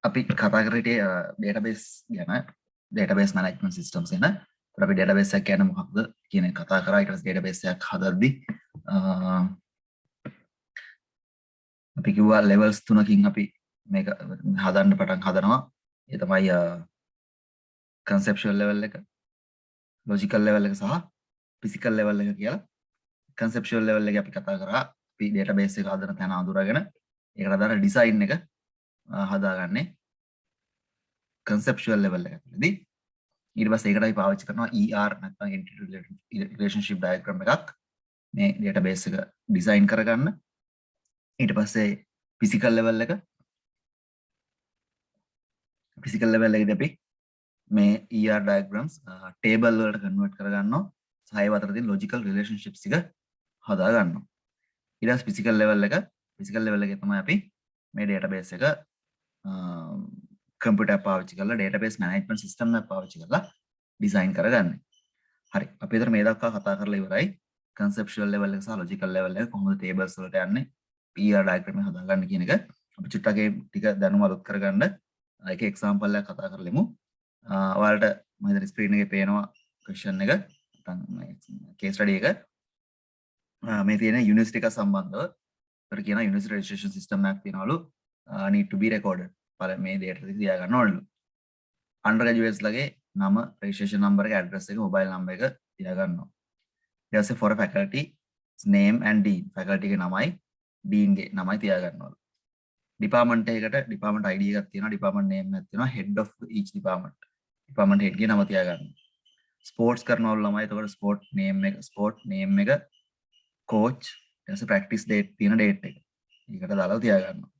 අපි කතා කරේ database ගැන database management systems ගැන. ඒතර අපි database එකක් කියන්නේ මොකක්ද කියන එක කතා කරා. ඊට පස්සේ database එකක් හදද්දී අපි කිව්වා levels තුනකින් අපි මේක හදන්න පටන් හදනවා. ඒ තමයි conceptual level එක, logical level එක සහ physical level එක කියලා. conceptual level එක අපි කතා කරා. අපි database එක හදන තැන අඳුරගෙන ඒකට අදාළ design එක හදාගන්නේ conceptual level එක ඇතුළේදී. ඊට පස්සේ ඒකට අපි පාවිච්චි කරනවා ER නැත්නම් entity relationship diagram එකක් මේ database එක design කරගන්න. ඊට පස්සේ physical level එකේදී අපි මේ ER diagrams table වලට convert කරගන්නවා. සහ ඒව අතර තියෙන logical relationships ටික හදා ගන්නවා. ඊට පස්සේ physical level එකේ තමයි අපි මේ database එක computer app පාවිච්චි කරලා database management system එකක් පාවිච්චි කරලා design කරගන්නේ. හරි. අපි ඒතර මේ දක්වා කතා කරලා ඉවරයි. conceptual level එක සහ logical level එක කොහොමද tables වලට යන්නේ, ER diagram එක හදාගන්න කියන එක අපි චුට්ටක් ඒ ටික දැනුම අලුත් කරගන්න එක example එකක් කතා කරලෙමු. ඔයාලට මම හිතන්නේ screen එකේ පේනවා question එක නැත්නම් case study එක. මේ තියෙන university එක සම්බන්ධව අපිට කියන university registration system එකක් තියෙනවලු need to be recorded. මේ data ටික තියා ගන්න ඕනලු. undergraduates ලගේ නම, registration number එක, address එක, mobile number එක තියා ගන්නවා. ඊට පස්සේ for a faculty name and dean, faculty ගේ නමයි dean ගේ නමයි තියා ගන්නවා. department එකකට department ID එකක් තියෙනවා, department name එකක් තියෙනවා, head of each department head ගේ නම තියා ගන්නවා. sports කරනවලු ළමයි. එතකොට sport name එක, coach, ඊට පස්සේ practice date තියෙන date එක. ඒකට දාලා තියා ගන්නවා.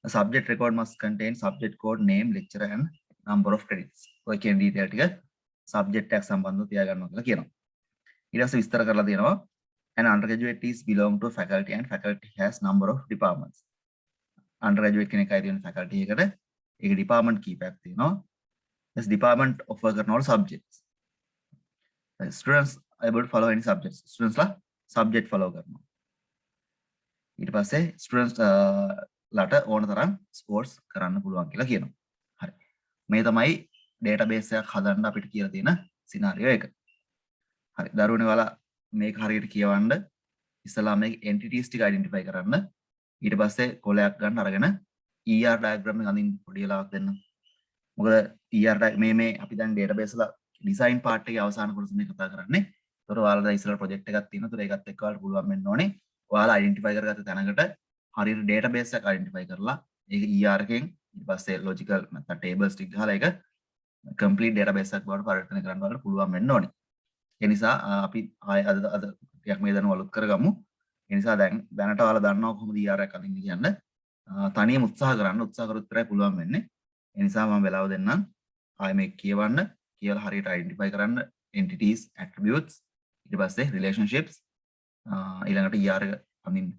The subject record must contain subject code, name, lecturer and number of credits. ඔය කියන detail ටික subject එකක් සම්බන්ධව තියා ගන්නවා කියලා කියනවා. ඊට පස්සේ විස්තර කරලා තියෙනවා an undergraduate is belong to faculty and faculty has number of departments. undergraduate කෙනෙක් අයිති වෙන faculty එකට ඒක department කීපයක් තියෙනවා. this department offer කරනවලු subjects. students able to follow any subjects. students ලා subject follow කරනවා. ඊට පස්සේ students ලට ඕන තරම් ස්පෝර්ට්ස් කරන්න පුළුවන් කියලා කියනවා. හරි. මේ තමයි database එකක් හදන්න අපිට කියලා තියෙන සිනාරියෝ එක. හරි. දරුවනේ ඔයාලා මේක හරියට කියවන්න ඉස්සලා මේ entities ටික identify කරන්න. ඊට පස්සේ කොලයක් ගන්න අරගෙන ER diagram එක අඳින්න පොඩි වෙලාවක් දෙන්න. මොකද ER මේ අපි දැන් database වල design part එකේ අවසාන කොටස මේ කතා කරන්නේ. ඒතර ඔයාලා දැන් ඉස්සලා project එකක් තියෙනවා. ඒතර ඒකත් එක්ක ඔයාලට පුළුවන් වෙන්න ඕනේ. ඔයාලා identify කරගත්ත තැනකට හරියට database එකක් identify කරලා ඒක ER එකෙන් ඊට පස්සේ logical නැත්නම් tables ටික ගහලා ඒක complete database එකක් බවට පරිවර්තනය කරන්න ඔයාලට පුළුවන් වෙන්න ඕනේ. ඒ නිසා අපි අද ටිකක් මේ දැනුම අලුත් කරගමු. ඒ නිසා දැනට ඔයාලා දන්නවා කොහොමද ER එකක් අදින්න කියන්න. තනියම උත්සාහ කරොත් විතරයි පුළුවන් වෙන්නේ. ඒ නිසා මම වෙලාව දෙන්නම්. ආයෙ මේක කියවන්න, කියලා හරියට identify කරන්න entities, attributes, ඊට පස්සේ relationships, ඊළඟට ER එක අඳින්න.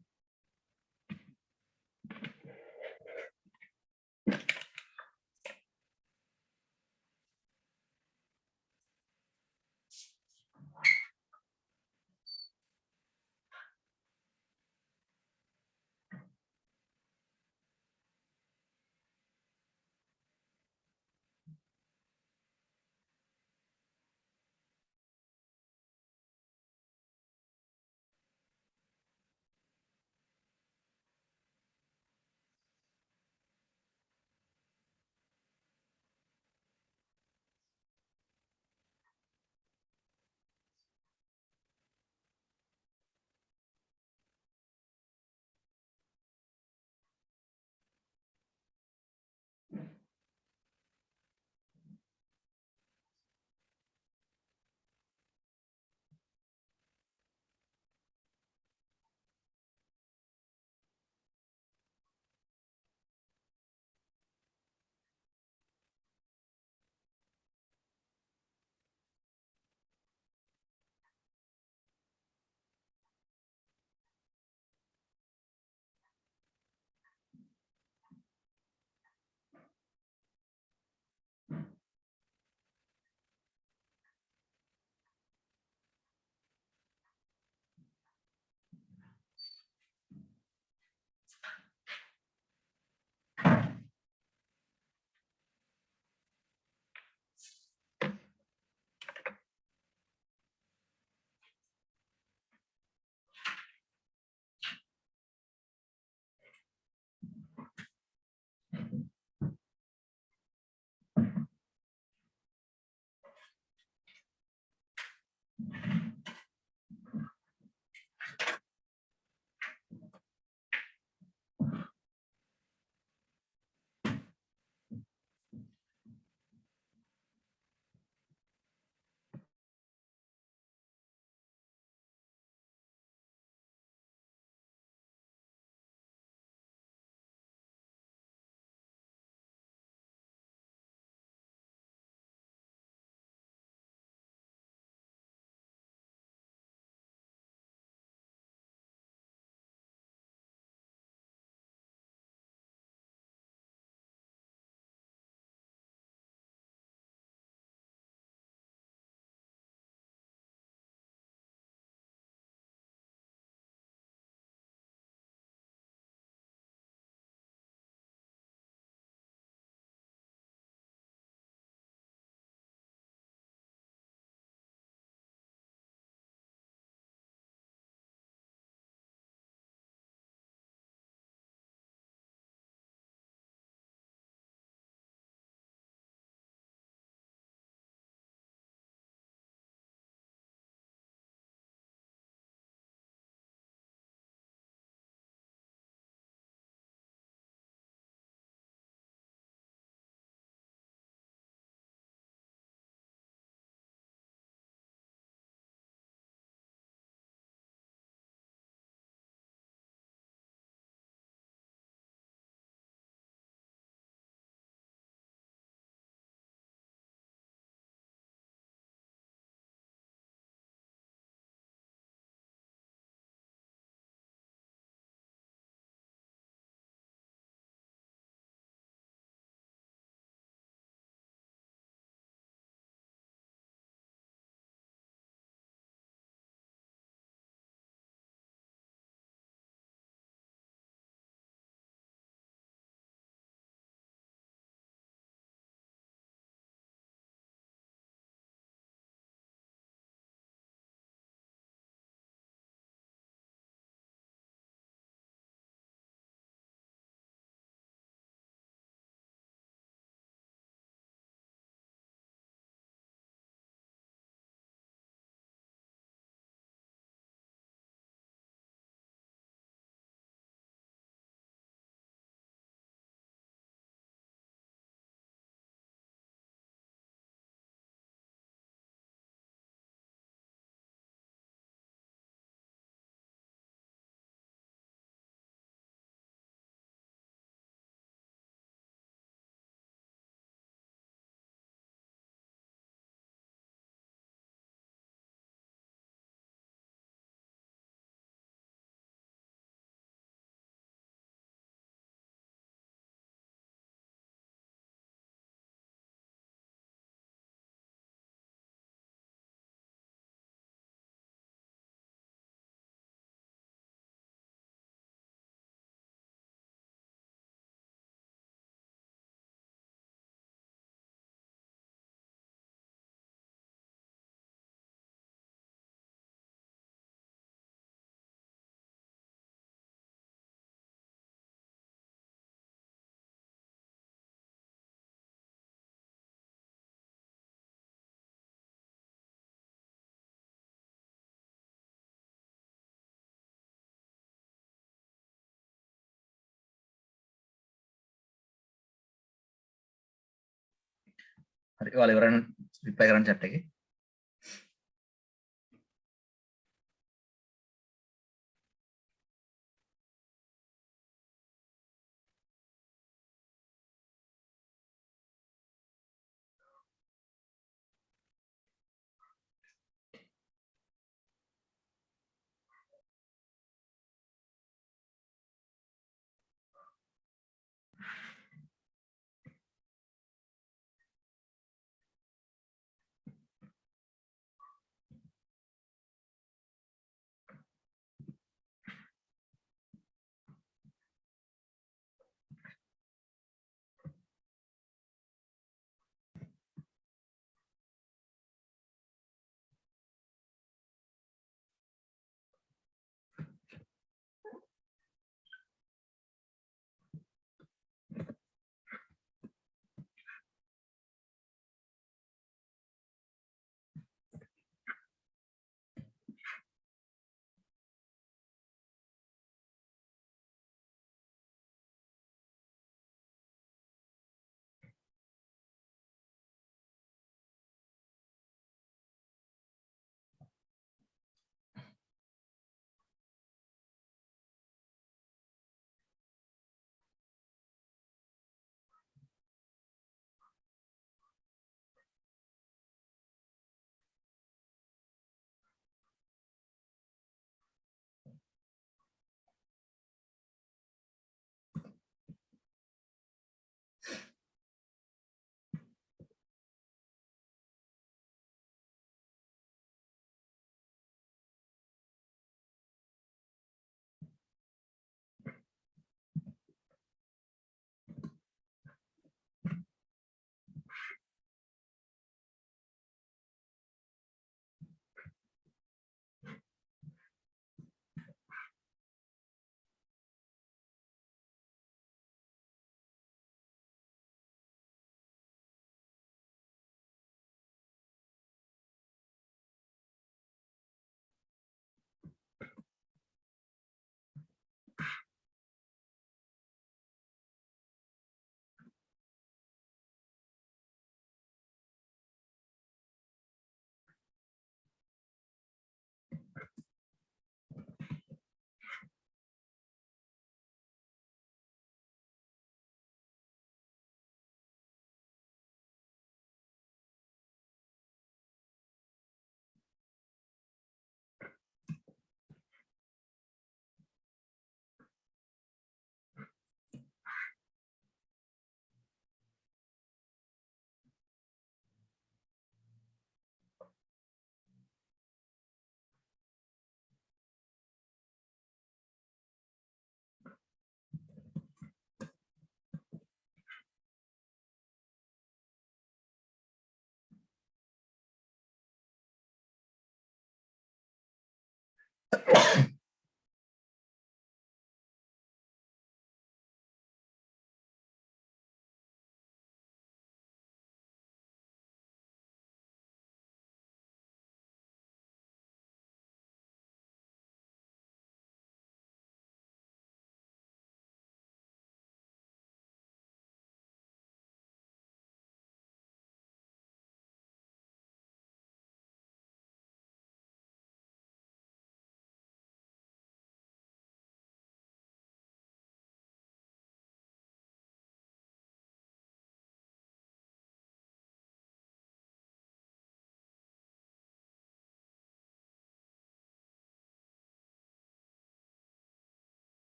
හරි ඔයාලා ඉවරන රිප්ලයි කරන්න chat එකේ.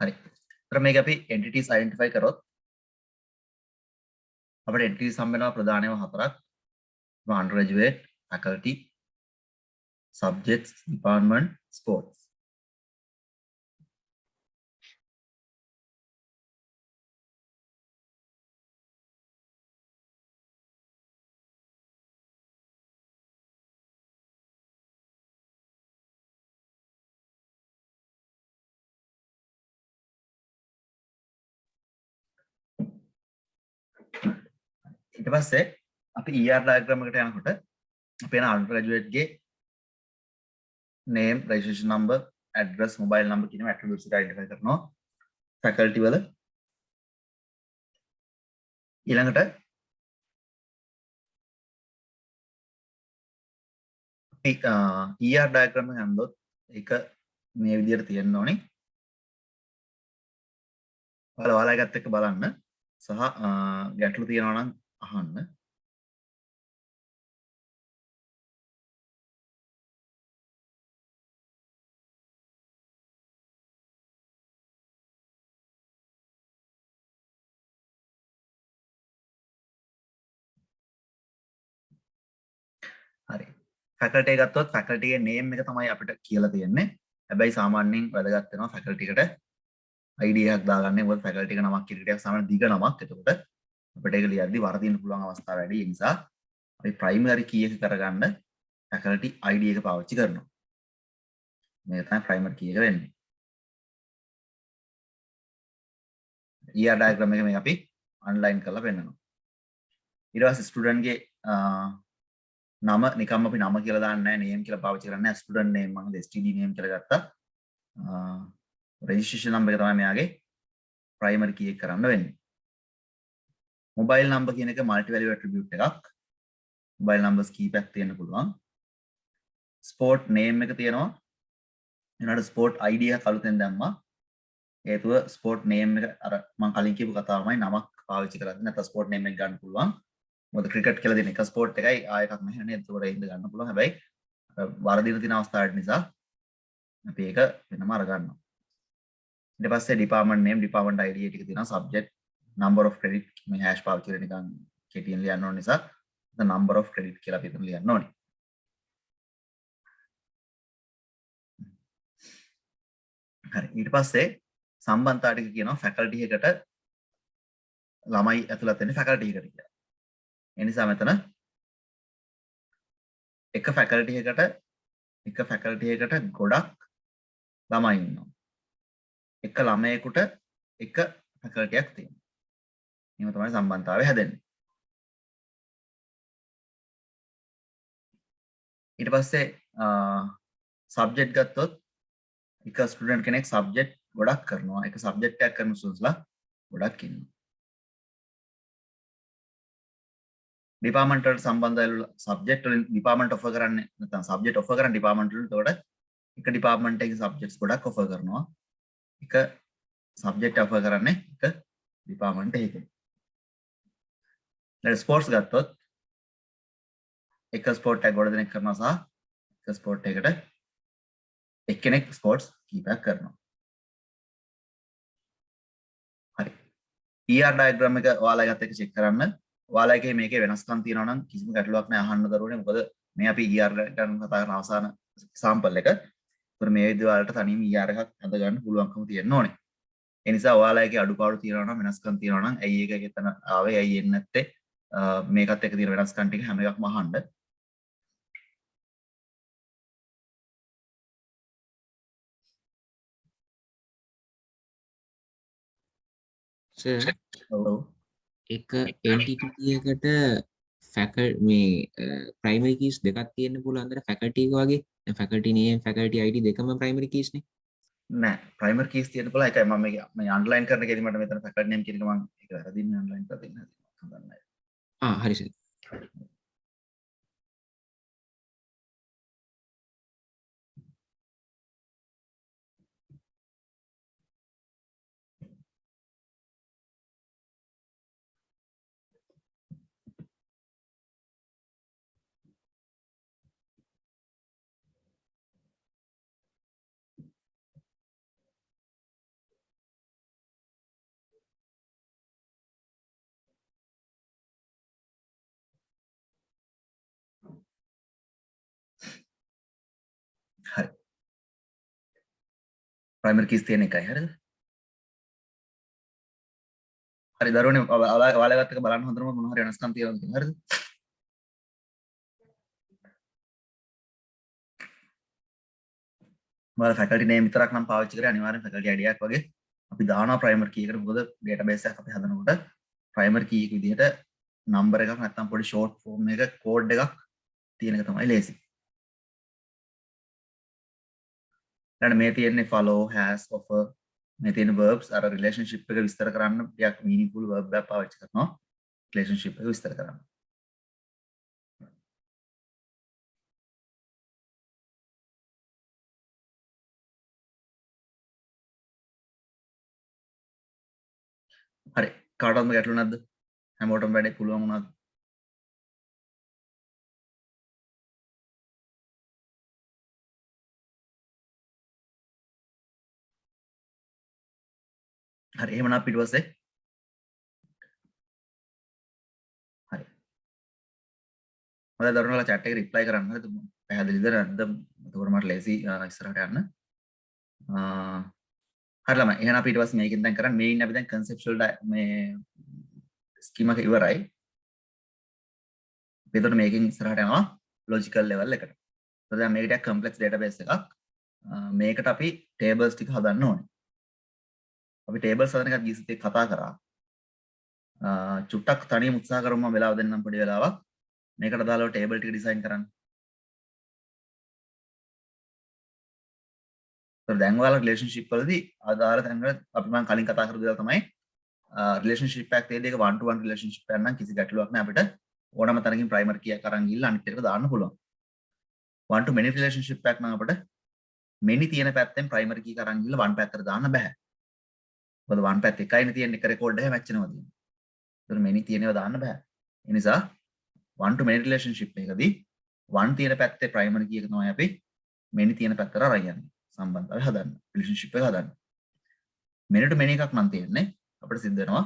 හරි. ඒතර මේක අපි entities identify කරොත් අපිට entities හම්බ වෙනවා ප්‍රධානම හතරක්. undergraduate, faculty, subjects, department, sports. ඊට පස්සේ අපි ER diagram එකට යනකොට අපි යන undergraduate ගේ name, registration number, address, mobile number කියන attributes එක identify කරනවා. faculty වල ඊළඟට ER diagram එක හම්බොත් ඒක මේ විදිහට තියෙන්න ඕනේ. ඔයාලා එකත් එක්ක බලන්න සහ ගැටලු තියෙනවා නම් අහන්න. හරි. faculty එක ගත්තොත් faculty ගේ name එක තමයි අපිට කියලා තියෙන්නේ. හැබැයි සාමාන්‍යයෙන් වැදගත් වෙනවා faculty එකට ID එකක් දාගන්න. මොකද faculty එක නමක් කියන ටිකක් සාමාන්‍ය දිග නමක්. එතකොට අපිට ඒක ලියද්දි වරදින්න පුළුවන් අවස්ථා වැඩි. ඒ නිසා අපි primary key එක කරගන්න faculty ID එක පාවිච්චි කරනවා. මේක තමයි primary key එක වෙන්නේ. ER diagram එක මේ අපි online කරලා පෙන්නනවා. ඊට පස්සේ student ගේ නම නිකම්ම අපි නම කියලා දාන්නේ නැහැ, name කියලා පාවිච්චි කරන්නේ නැහැ. student name මම std name කියලා ගත්තා. registration number එක තමයි මෙයාගේ primary key එක කරන්න වෙන්නේ. mobile number කියන එක multi value attribute එකක්. mobile numbers කීපයක් තියෙන්න පුළුවන්. sport name එක තියෙනවා. ඊළඟට sport ID එක අලුතෙන් දැම්මා. හේතුව sport name එක අර මම කලින් කියපු කතාවමයි නමක් පාවිච්චි කරද්දී නැත්නම් sport name එක ගන්න පුළුවන්. මොකද ක්‍රිකට් කියලා දෙන එක ස්පෝර්ට් එකයි ආය එකක් නැහැ නේද? ඒකට ඉඳ ගන්න පුළුවන්. හැබැයි වරදින තියෙන අවස්ථාවට නිසා අපි ඒක වෙනම අර ගන්නවා. ඊට පස්සේ department name, department ID ටික තියෙනවා. subject, number of credit මේ hash පාවිච්චි කරලා නිකන් කෙටියෙන් ලියන්න ඕන නිසා the number of credit කියලා අපි එතන ලියන්න ඕනේ. හරි. ඊට පස්සේ සම්බන්ධතා ටික කියනවා faculty එකට ළමයි ඇතුළත් වෙන්නේ faculty එකට කියලා. ඒ නිසා මෙතන එක faculty එකට ගොඩක් ළමයි ඉන්නවා. එක ළමයෙකුට එක faculty එකක් තියෙනවා. එහෙම තමයි සම්බන්ධතාවය හැදෙන්නේ. ඊට පස්සේ subject ගත්තොත් එක student කෙනෙක් subject ගොඩක් කරනවා. එක subject එකක් කරන students ගොඩක් ඉන්නවා. department වලට සම්බන්ධ වෙලා subject වලින් department offer කරන්නේ නැත්නම් subject offer කරන department වලින් එතකොට එක department එකේ subjects ගොඩක් offer කරනවා. එක subject offer කරන්නේ එක department එකකින්. දැන් sports ගත්තොත් එක sport එකක් ගොඩ දෙනෙක් කරනවා සහ එක sport එකකට එක්කෙනෙක් sports කීපයක් කරනවා. හරි. ER diagram එක ඔයාලා එකත් එක්ක check කරන්න. ඔයාලා එකේ මේකේ වෙනස්කම් තියෙනවා නම් කිසිම ගැටලුවක් නැහැ අහන්න දරුවනේ. මොකද මේ අපි ER ගැන කතා කරන අවසාන sample එක. ඒතර මේ විදිහ ඔයාලට තනියම ER එකක් හද ගන්න පුළුවන්කම තියෙන්න ඕනේ. ඒ නිසා ඔයාලා එකේ අඩුපාඩු තියෙනවා නම් වෙනස්කම් තියෙනවා නම් ඇයි ඒක එතන ආවේ ඇයි එන්නේ නැත්තේ මේකත් එක්ක තියෙන වෙනස්කම් ටික හැම එකක්ම අහන්න. සර් ඔව්. එක entity එකකට මේ primary keys දෙකක් තියෙන්න පුළුවන් අතර faculty එක වගේ. දැන් faculty name, faculty ID දෙකම primary keys නේ. නෑ primary keys තියෙන්න පුළුවන්. ඒකයි මම මේ underline කරන කෙදි මට මෙතන faculty name කියන එක මම ඒක වැරදින්න underline කරලා දෙන්න හදන්නේ. හරි සර්. හරි. ප්‍රයිමරි කීස් තියෙන එකයි හරිද? හරි දරුවනේ ඔයාලගත් එක බලන්න හොඳටම මොන හරි වෙනස්කම් තියෙනවද කියලා හරිද? ඔයාලා ෆැකල්ටි නේම් විතරක් නම් පාවිච්චි කරේ අනිවාර්යෙන් ෆැකල්ටි ID එකක් වගේ අපි දානවා ප්‍රයිමරි කී එකට. මොකද ඩේටාබේස් එකක් අපි හදනකොට ප්‍රයිමරි කී එක විදිහට නම්බර් එකක් නැත්නම් පොඩි ෂෝට් ෆෝම් එක කෝඩ් එකක් තියෙන එක තමයි ලේසි. ඊළඟ මේ තියෙන්නේ follow has offer මේ තියෙන verbs අර relationship එක විස්තර කරන්න ටිකක් meaningful verb එකක් පාවිච්චි කරනවා relationship එක විස්තර කරන්න. හරි කාටවත් මේ ගැටලු නැද්ද? හැමෝටම වැඩේ පුළුවන් වුණාද? හරි එහෙමනම් ඊට පස්සේ හරි මම දරුණුලා chat එක reply කරන්න හරිද? පැහැදිලිද නැද්ද? එතකොට මට ලේසි ඉස්සරහට යන්න. හරි ළමයි එහෙනම් අපි ඊට පස්සේ මේකෙන් දැන් කරන්නේ මේ ඉන්නේ අපි දැන් conceptual මේ scheme එක ඉවරයි. අපි එතකොට මේකෙන් ඉස්සරහට යනවා logical level එකට. එතකොට දැන් මේක ටිකක් complex database එකක්. මේකට අපි tables ටික හදන්න ඕනේ. අපි tables හදන එකත් ගියසත් එක්ක කතා කරා. චුට්ටක් තනියම උත්සාහ කරමු මම වෙලාව දෙන්නම් පොඩි වෙලාවක්. මේකට දාලා table ටික design කරන්න. ඒතකොට දැන් ඔයාලා relationship වලදී ආදාර තැන්වල අපි මම කලින් කතා කරපු දේවල් තමයි relationship එකක් තියෙද්දි ඒක one to one relationship එකක් නම් කිසි ගැටලුවක් නැහැ අපිට ඕනම තැනකින් primary key එක අරන් ගිහලා අනිත් එකට දාන්න පුළුවන්. one to many relationship එකක් නම් අපිට many තියෙන පැත්තෙන් primary key එක අරන් ගිහලා one පැත්තට දාන්න බෑ. මොකද one පැත්ත එකයිනේ තියෙන්නේ එක record එකේ match වෙනවා තියෙන්නේ. ඒතර many තියෙනව දාන්න බෑ. ඒ නිසා one to many relationship එකකදී one තියෙන පැත්තේ primary key එක තමයි අපි many තියෙන පැත්තට අරන් යන්නේ. සම්බන්ධතාවය හදන්න රිලේෂන්ෂිප් එක හදන්න many to many එකක් නම් තියෙන්නේ අපිට සිද්ධ වෙනවා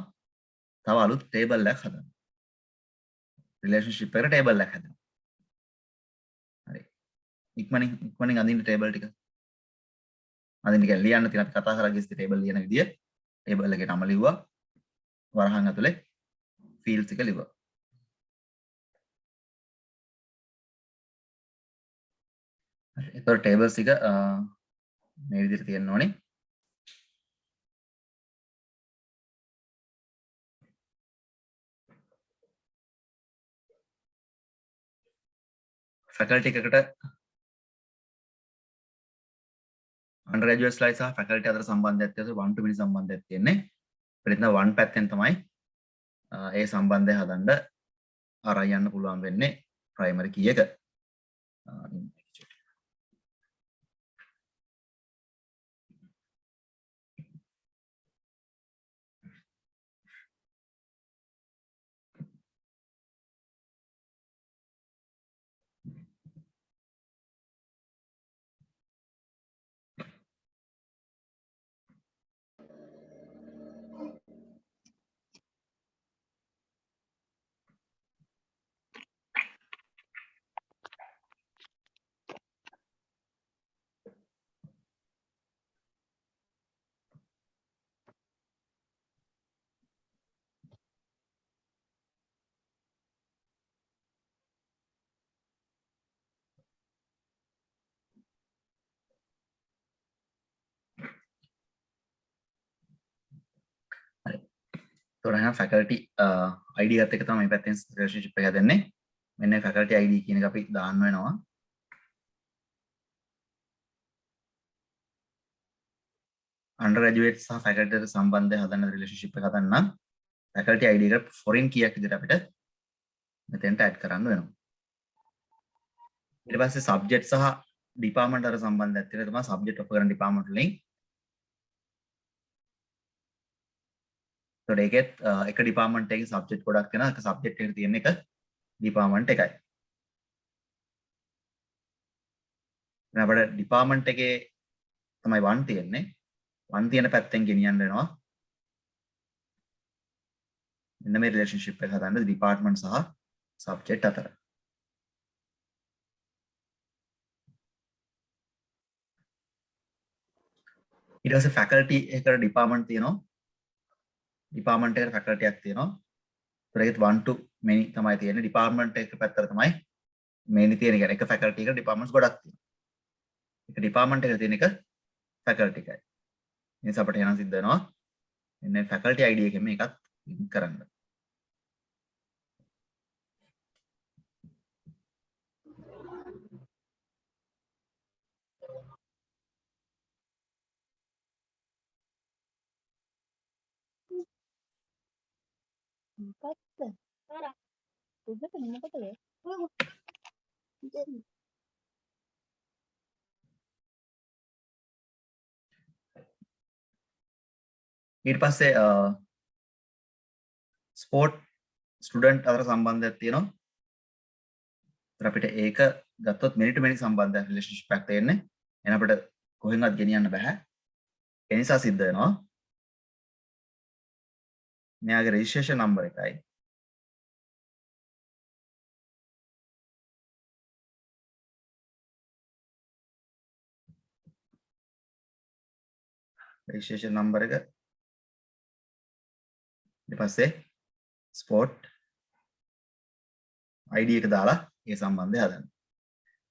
තව අලුත් ටේබල් එකක් හදන්න රිලේෂන්ෂිප් එකට ටේබල් එකක් හදන්න හරි ඉක්මනින් අඳින්න ටේබල් ටික අඳින්න කියලා ලියන්න තියෙන අපි කතා කරලා ගිස්ති ටේබල් ලියන විදිය ටේබල් එකේ නම ලිව්වා වරහන් ඇතුලේ ෆීල්ඩ්ස් එක ලිව්වා හරි ඒතකොට ටේබල්ස් ටික මේ විදිහට තියෙන්න ඕනේ ෆැකල්ටි එකකට undergraduate slide සහ faculty අතර සම්බන්ධයක් තියෙනවා 1 to many සම්බන්ධයක් තියෙන්නේ. පිළිඳ 1 පැත්තෙන් තමයි ඒ සම්බන්ධය හදන්න අරන් යන්න පුළුවන් වෙන්නේ primary key එක. තොරහ ෆැකල්ටි ID එකත් එක තමයි මේ පැත්තෙන් රිලේෂන්ෂිප් එක හදන්නේ. මෙන්න ෆැකල්ටි ID කියන එක අපි දාන්න වෙනවා. undergraduate සහ faculty අතර සම්බන්ධය හදන්න රිලේෂන්ෂිප් එක හදන්න නම් faculty ID එකට foreign key එකක් විදිහට අපිට මෙතෙන්ට add කරන්න වෙනවා. ඊට පස්සේ subject සහ department අතර සම්බන්ධයක් තියෙනවා. තමයි subject ඔප කරන department වලින් ඒකට ඒකෙත් එක ඩිපාර්ට්මන්ට් එකේ සබ්ජෙක්ට් ගොඩක් තියෙනවා. එක සබ්ජෙක්ට් එකක තියෙන එක ඩිපාර්ට්මන්ට් එකයි. දැන් අපිට ඩිපාර්ට්මන්ට් එකේ තමයි 1 තියෙන්නේ. 1 තියෙන පැත්තෙන් ගෙනියන්න වෙනවා. මෙන්න මේ රිලේෂන්ෂිප් එක හදන්න ඩිපාර්ට්මන්ට් සහ සබ්ජෙක්ට් අතර. ඊට පස්සේ ෆැකල්ටි එකට ඩිපාර්ට්මන්ට් තියෙනවා. ඩිපාර්ට්මන්ට් එකට ෆැකල්ටි එකක් තියෙනවා. ඒකට 1 to many තමයි තියෙන්නේ. ඩිපාර්ට්මන්ට් එක පැත්තට තමයි many තියෙන. කියන්නේ එක ෆැකල්ටි එකට ඩිපාර්ට්මන්ට්ස් ගොඩක් තියෙනවා. එක ඩිපාර්ට්මන්ට් එකක තියෙන එක ෆැකල්ටි එකයි. ඒ නිසා අපිට එනවා සිද්ධ වෙනවා මෙන්න ෆැකල්ටි ID එකෙන් මේකත් ලින්ක් කරන්න. ඊට පස්සේ ස්පෝර්ට් ස්ටුඩන්ට් අතර සම්බන්ධයක් තියෙනවා. අපිට ඒක ගත්තොත් many to many සම්බන්ධයක් රිලේෂන්ෂිප් එකක් තියෙන්නේ. එහෙනම් අපිට කොහෙන්වත් ගෙනියන්න බෑ. ඒ නිසා සිද්ධ වෙනවා මෙයාගේ රෙජිස්ට්‍රේෂන් නම්බර් එකයි රෙජිස්ට්‍රේෂන් නම්බර එක ඊට පස්සේ ස්පෝර්ට් ID එක දාලා ඒ සම්බන්ධය හදන්න.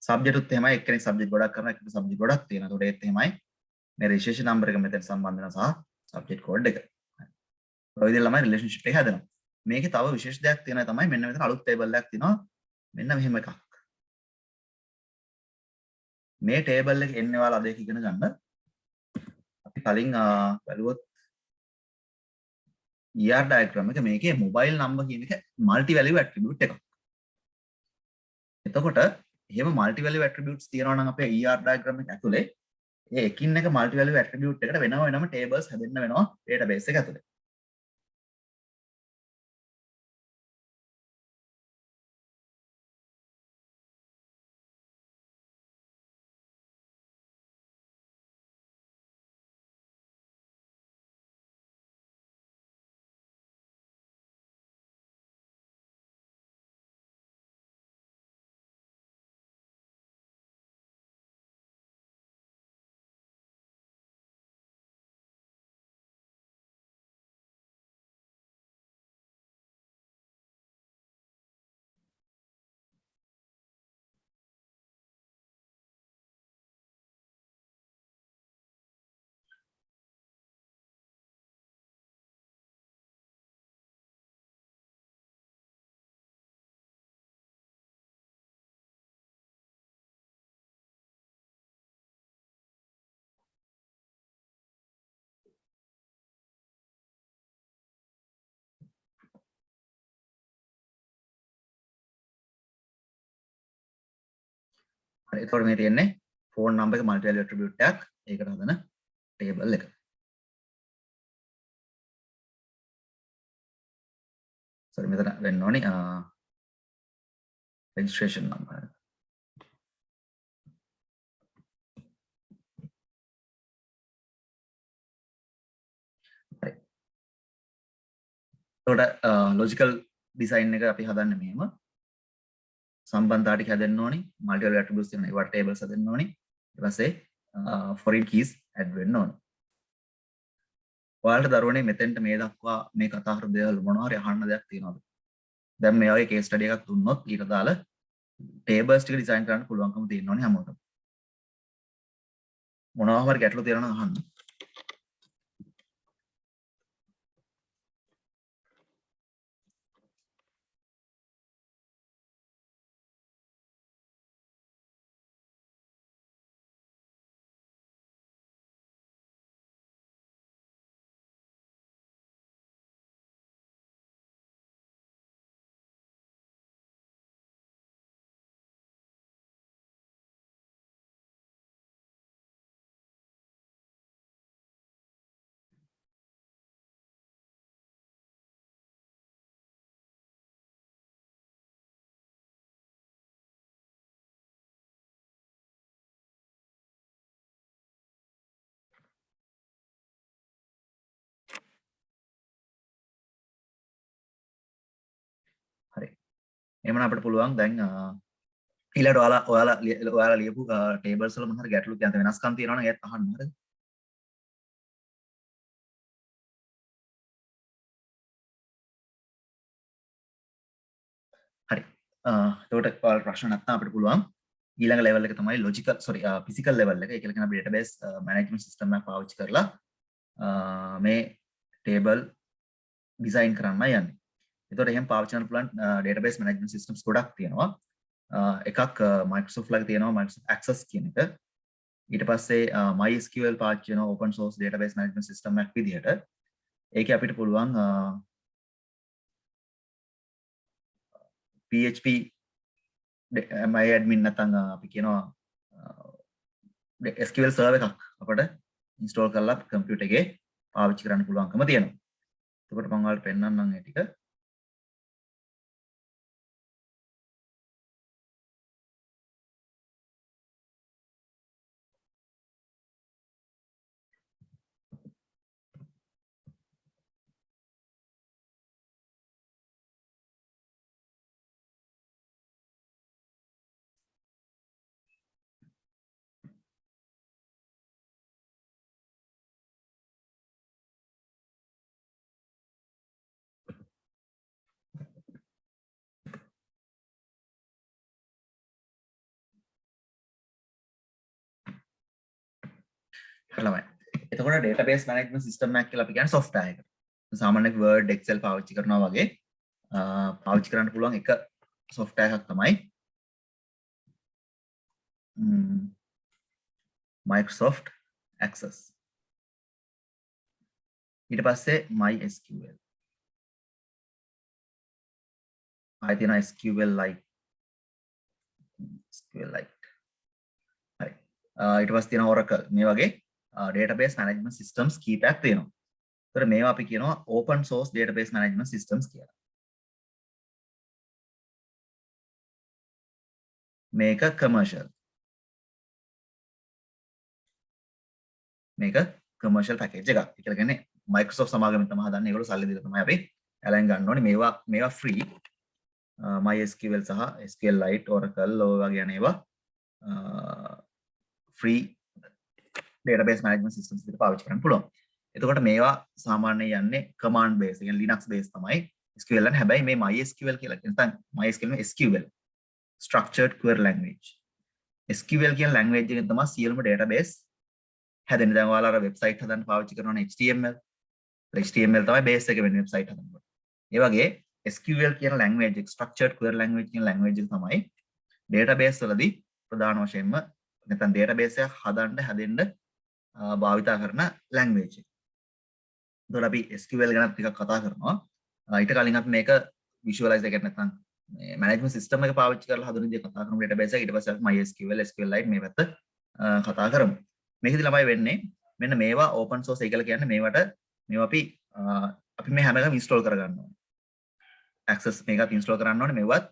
සබ්ජෙක්ට් උත් එහෙමයි එක්කෙනෙක් සබ්ජෙක්ට් ගොඩක් කරනවා එක්කෙනෙක් සබ්ජෙක්ට් ගොඩක් තියෙනවා. ඒකට ඒත් එහෙමයි මේ රෙජිස්ට්‍රේෂන් නම්බර එක මෙතන සම්බන්ධ වෙනවා සහ සබ්ජෙක්ට් කෝඩ් එක. ඔය විදිහට ළමයි රිලේෂන්ෂිප් එක හදනවා. මේකේ තව විශේෂ දෙයක් තියෙනවා තමයි මෙන්න මෙතන අලුත් ටේබල් එකක් තියෙනවා. මෙන්න මෙහෙම එකක්. මේ ටේබල් එක එන්නේ ඔයාලා අද එක ඉගෙන ගන්න. අපි කලින් බැලුවොත් ER diagram එක මේකේ mobile number කියන එක multi value attribute එකක්. එතකොට එහෙම multi value attributes තියෙනවා නම් අපේ ER diagram එක ඇතුලේ ඒ එකින් එක multi value attribute එකට වෙනම tables හැදෙන්න වෙනවා database එක ඇතුලේ. හරි එතකොට මේ තියෙන්නේ phone number එක multi value attribute එකක්. ඒකට හදන table එක. sorry මෙතන වෙන්න ඕනි registration number. හරි. එතකොට logical design එක අපි හදන්නේ මෙහෙම. සම්බන්ධතා ටික හැදෙන්න ඕනි. multi value attributes තියෙනවා. ඒවට tables හදන්න ඕනි. ඊට පස්සේ foreign keys add වෙන්න ඕනි. ඔයාලට දරුවනේ මෙතෙන්ට මේ දක්වා මේ කතා කරපු දේවල් මොනවා හරි අහන්න දෙයක් තියෙනවද? දැන් මේ වගේ case study එකක් දුන්නොත් ඊට දාලා tables ටික design කරන්න පුළුවන්කම තියෙන්න ඕනි හැමෝටම. මොනවා හරි ගැටලු තියෙනවා නම් අහන්න. හරි. එහෙනම් අපිට පුළුවන් දැන් ඊළඟට ඔයාලා ලියපු tables වල මොන හරි ගැටලු කියන්ත වෙනස්කම් තියෙනවා නම් ඒත් අහන්න හරිද? එතකොට ඔයාලට ප්‍රශ්න නැත්නම් අපිට පුළුවන් ඊළඟ level එක තමයි logical physical level එක. ඒ කියලා කියන අපි database management system එකක් පාවිච්චි කරලා මේ table design කරන්නයි යන්නේ. එතකොට එහෙම පාවිච්චි කරන්න පුළුවන් database management systems ගොඩක් තියෙනවා. එකක් Microsoft ළඟ තියෙනවා Microsoft Access කියන එක. ඊට පස්සේ MySQL පාවිච්චි කරන open source database management system එකක් විදිහට. ඒකේ අපිට පුළුවන් PHP my admin නැත්නම් අපි කියනවා SQL server එකක් අපිට install කරලා computer එකේ පාවිච්චි කරන්න පුළුවන්කම තියෙනවා. එතකොට මම ඔයාලට පෙන්නන්නම් ඒ ටික. ළමයි. එතකොට database management system එකක් කියලා අපි කියන්නේ software එක. සාමාන්‍ය Word Excel පාවිච්චි කරනවා වගේ පාවිච්චි කරන්න පුළුවන් එක software එකක් තමයි Microsoft Access. ඊට පස්සේ MySQL. ආයෙ තියෙනවා SQLite. SQLite. හරි. ඊට පස්සේ තියෙනවා Oracle. මේ වගේ database management systems කීපයක් තියෙනවා. ඒතර මේවා අපි කියනවා open source database management systems කියලා. මේක commercial. මේක commercial package එකක්. ඒ කියන්නේ Microsoft සමාගමෙන් තමයි හදන්නේ. ඒගොල්ලෝ සල්ලි දීලා තමයි අපි ඇලෙන් ගන්න ඕනේ. මේවා free. MySQL සහ SQLite Oracle ඔය වගේ අනේවා free database management systems විදිහට පාවිච්චි කරන්න පුළුවන්. එතකොට මේවා සාමාන්‍යයෙන් යන්නේ command base, කියන්නේ Linux base තමයි SQL එක. හැබැයි මේ MySQL කියලා කියන නැත්නම් MySQL නේ SQL structured query language. SQL කියන language එකෙන් තමයි සියලුම database හැදෙන්නේ. දැන් ඔයාලා අර website හදන්න පාවිච්චි කරනවනේ HTML. HTML තමයි base එක වෙන්නේ website හදනකොට. ඒ වගේ SQL කියන language එක structured query language කියන language එක තමයි database වලදී ප්‍රධාන වශයෙන්ම නැත්නම් database එක හැදෙන්න භාවිතා කරන language එක. එතකොට අපි SQL ගැන ටිකක් කතා කරනවා. ඊට කලින් අපි මේක visualize එක නැත්නම් management system එක පාවිච්චි කරලා හදන විදිහ කතා කරමු database එක. ඊට පස්සේ අපි MySQL, SQLite මේ පැත්ත කතා කරමු. මේකෙදි ළමයි වෙන්නේ මෙන්න මේවා open source එක කියලා කියන්නේ මේවා අපි මේ හැම එකම install කරගන්න ඕනේ. Access මේකත් install කරන්න ඕනේ, මේවත්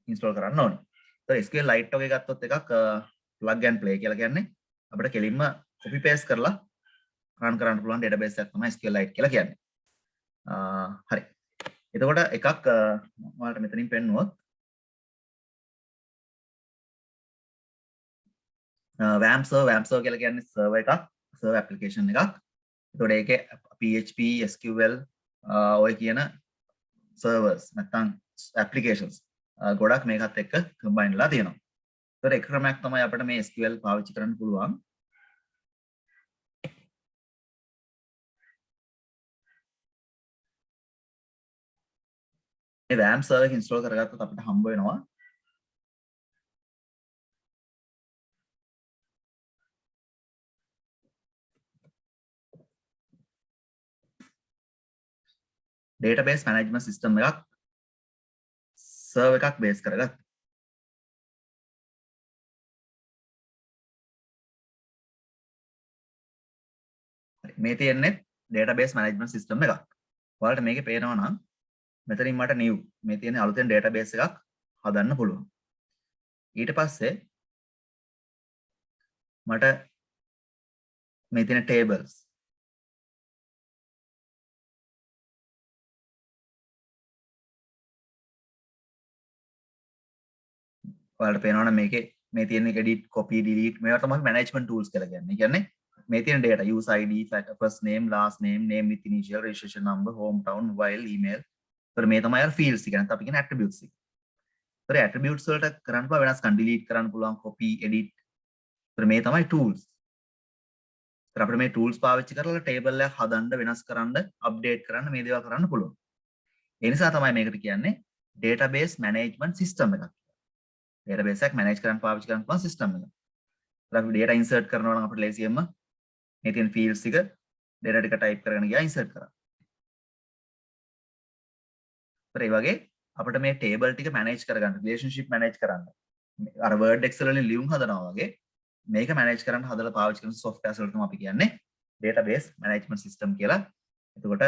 install කරන්න ඕනේ. ඒතකොට SQLite වගේ ගත්තොත් එකක් plug and play කියලා කියන්නේ අපිට කෙලින්ම copy paste කරලා run කරන්න පුළුවන් database එකක් තමයි SQLite කියලා කියන්නේ. හරි. එතකොට එකක් ඔයාලට මෙතනින් පෙන්නුවොත් WAMP server කියලා කියන්නේ server එකක්, server application එකක්. එතකොට ඒකේ PHP, SQL ඔය කියන servers නැත්නම් applications ගොඩක් මේකත් එක්ක combine වෙලා තියෙනවා. ඒතකොට එක ක්‍රමයක් තමයි අපිට මේ SQL පාවිච්චි කරන්න පුළුවන්. මේ WAMP server එක install කරගත්තොත් අපිට හම්බ වෙනවා database management system එකක් server එකක් base කරගත්තා. මේ තියෙන්නේ database management system එකක්. ඔයාලට මේකේ පේනවා නම් මෙතනින් මට new මේ තියෙන අලුතෙන් database එකක් හදන්න පුළුවන්. ඊට පස්සේ මට මේ තියෙන tables ඔයාලට පේනවනේ මේකේ මේ තියෙන edit copy delete මේවා තමයි management tools කියලා කියන්නේ. කියන්නේ මේ තියෙන data user id first name last name name with initial registration number hometown mobile email. ඒතර මේ තමයි අර fields එක. නැත්නම් අපි කියන attributes එක. ඒතර ඇට්‍රිබියුට්ස් වලට කරන්න පුළුවන් වෙනස්කම් delete කරන්න පුළුවන් copy edit. ඒතර මේ තමයි tools. ඒතර අපිට මේ tools පාවිච්චි කරලා table එකක් හදන්න වෙනස් කරන්න update කරන්න මේ දේවල් කරන්න පුළුවන්. ඒ නිසා තමයි මේකට කියන්නේ database management system එකක්. database එකක් manage කරන්න පාවිච්චි කරන්න පුළුවන් system එකක්. ඒතර අපි data insert කරනවා නම් අපිට ලේසියෙන්ම මේ තියෙන fields ටික data ටික type කරගෙන ගියා insert කරා. ඒතර ඒ වගේ අපිට මේ table ටික manage කරගන්න relationship manage කරන්න අර word excel වලින් ලියුම් හදනවා වගේ මේක manage කරන්න හදලා පාවිච්චි කරන softwares වලට තමයි අපි කියන්නේ database management system කියලා. එතකොට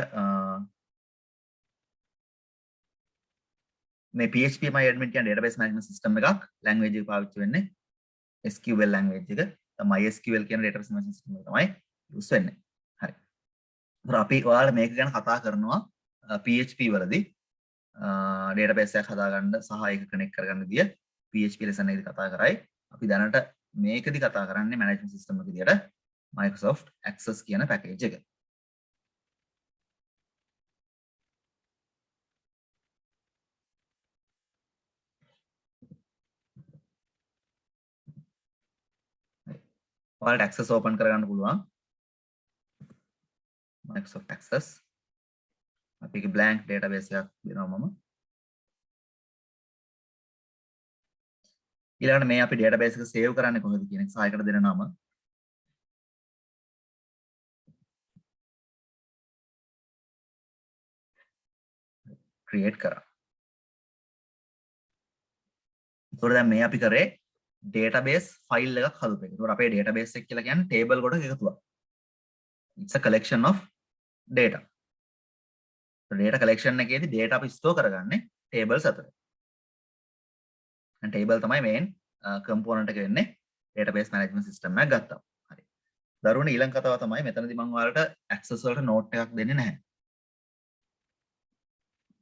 මේ PHP MyAdmin කියන database management system එකක් language එක පාවිච්චි වෙන්නේ SQL language එක. MySQL කියන database management system එක තමයි use වෙන්නේ. හරි. ඒතර අපි ඔයාලා මේක ගැන කතා කරනවා PHP වලදී database එකක් හදාගන්න සහ ඒක connect කරගන්න විදිය PHP lesson එකේදී කතා කරයි. අපි දැනට මේකදී කතා කරන්නේ management system එක විදියට Microsoft Access කියන package එක. ඔයාලට Access open කරගන්න පුළුවන්. Microsoft Access. අපි ඒක blank database එකක් දෙනවා මම. ඊළඟට මේ අපි database එක save කරන්නේ කොහොමද කියන එක සායකට දෙන නම. create කරා. ඒතකොට දැන් මේ අපි කරේ database file එකක් හදපු එක. ඒතකොට අපේ database එක කියලා කියන්නේ table ගොඩක එකතුවක්. It's a collection of data. data collection එකේදී data අපි store කරගන්නේ tables අතර. and table තමයි main component එක වෙන්නේ database management system එකක් ගත්තා. හරි. දරුවනේ ඊළඟ කතාව තමයි මෙතනදී මම ඔයාලට access වලට note එකක් දෙන්නේ නැහැ.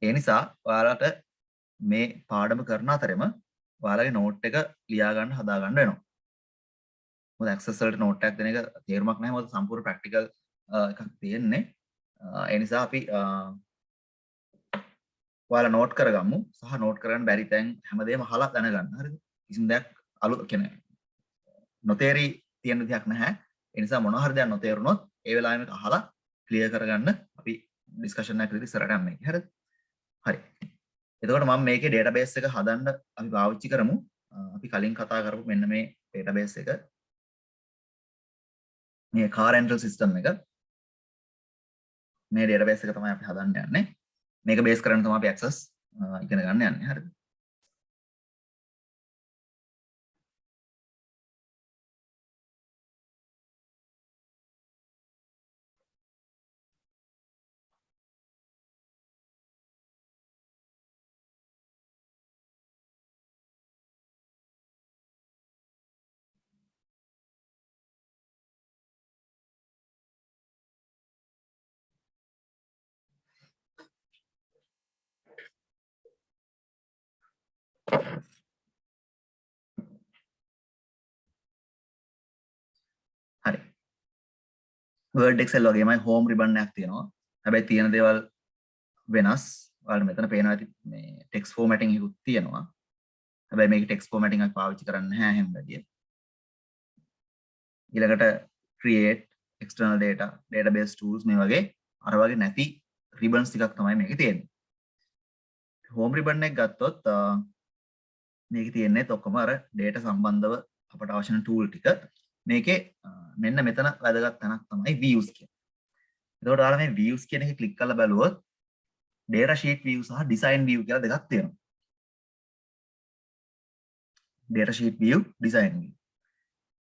ඒ නිසා ඔයාලට මේ පාඩම කරන අතරෙම ඔයාලගේ note එක ලියා ගන්න හදා ගන්න වෙනවා. මොකද access වලට note එකක් දෙන එක තේරුමක් නැහැ. මොකද සම්පූර්ණ practical එකක් තියෙන්නේ. ඒ නිසා අපි ඔයාලා note කරගමු සහ note කරගන්න බැරි තැන් හැමදේම අහලා දැනගන්න. හරිද? කිසිම දෙයක් අලුත් කියන්නේ නොතේරි තියෙන දෙයක් නැහැ. ඒ නිසා මොනවා හරි දෙයක් නොතේරුනොත් ඒ වෙලාවෙම මේක අහලා ක්ලියර් කරගන්න අපි ඩිස්කෂන් එකක් විදිහට ඉස්සරහට යන්නේ. හරිද? හරි. එතකොට මම මේකේ database එක හදන්න අපි පාවිච්චි කරමු. අපි කලින් කතා කරපු මෙන්න මේ database එක. මේ car rental system එක. මේ database එක තමයි අපි හදන්න යන්නේ. මේක බේස් කරගෙන තමයි අපි access ඉගෙන ගන්න යන්නේ. හරිද? හරි. Word Excel වගේමයි home ribbon එකක් තියෙනවා. හැබැයි තියෙන දේවල් වෙනස්. ඔයාලට මෙතන පේනවා ඇති මේ text formatting එකකුත් තියෙනවා. හැබැයි මේක text formatting එකක් පාවිච්චි කරන්නේ නැහැ හැම වැඩිය. ඊළඟට create external data database tools මේ වගේ අර වගේ නැති ribbons ටිකක් තමයි මේකේ තියෙන්නේ. home ribbon එක ගත්තොත් මේකේ තියෙන්නේ ඔක්කොම අර data සම්බන්ධව අපට අවශ්‍ය වෙන tool ටික. මේකේ මෙන්න මෙතන වැදගත් තැනක් තමයි views කියන්නේ. එතකොට ඔයාලා මේ views කියන එක ක්ලික් කරලා බලුවොත් data sheet view සහ design view කියලා දෙකක් තියෙනවා. data sheet view design view.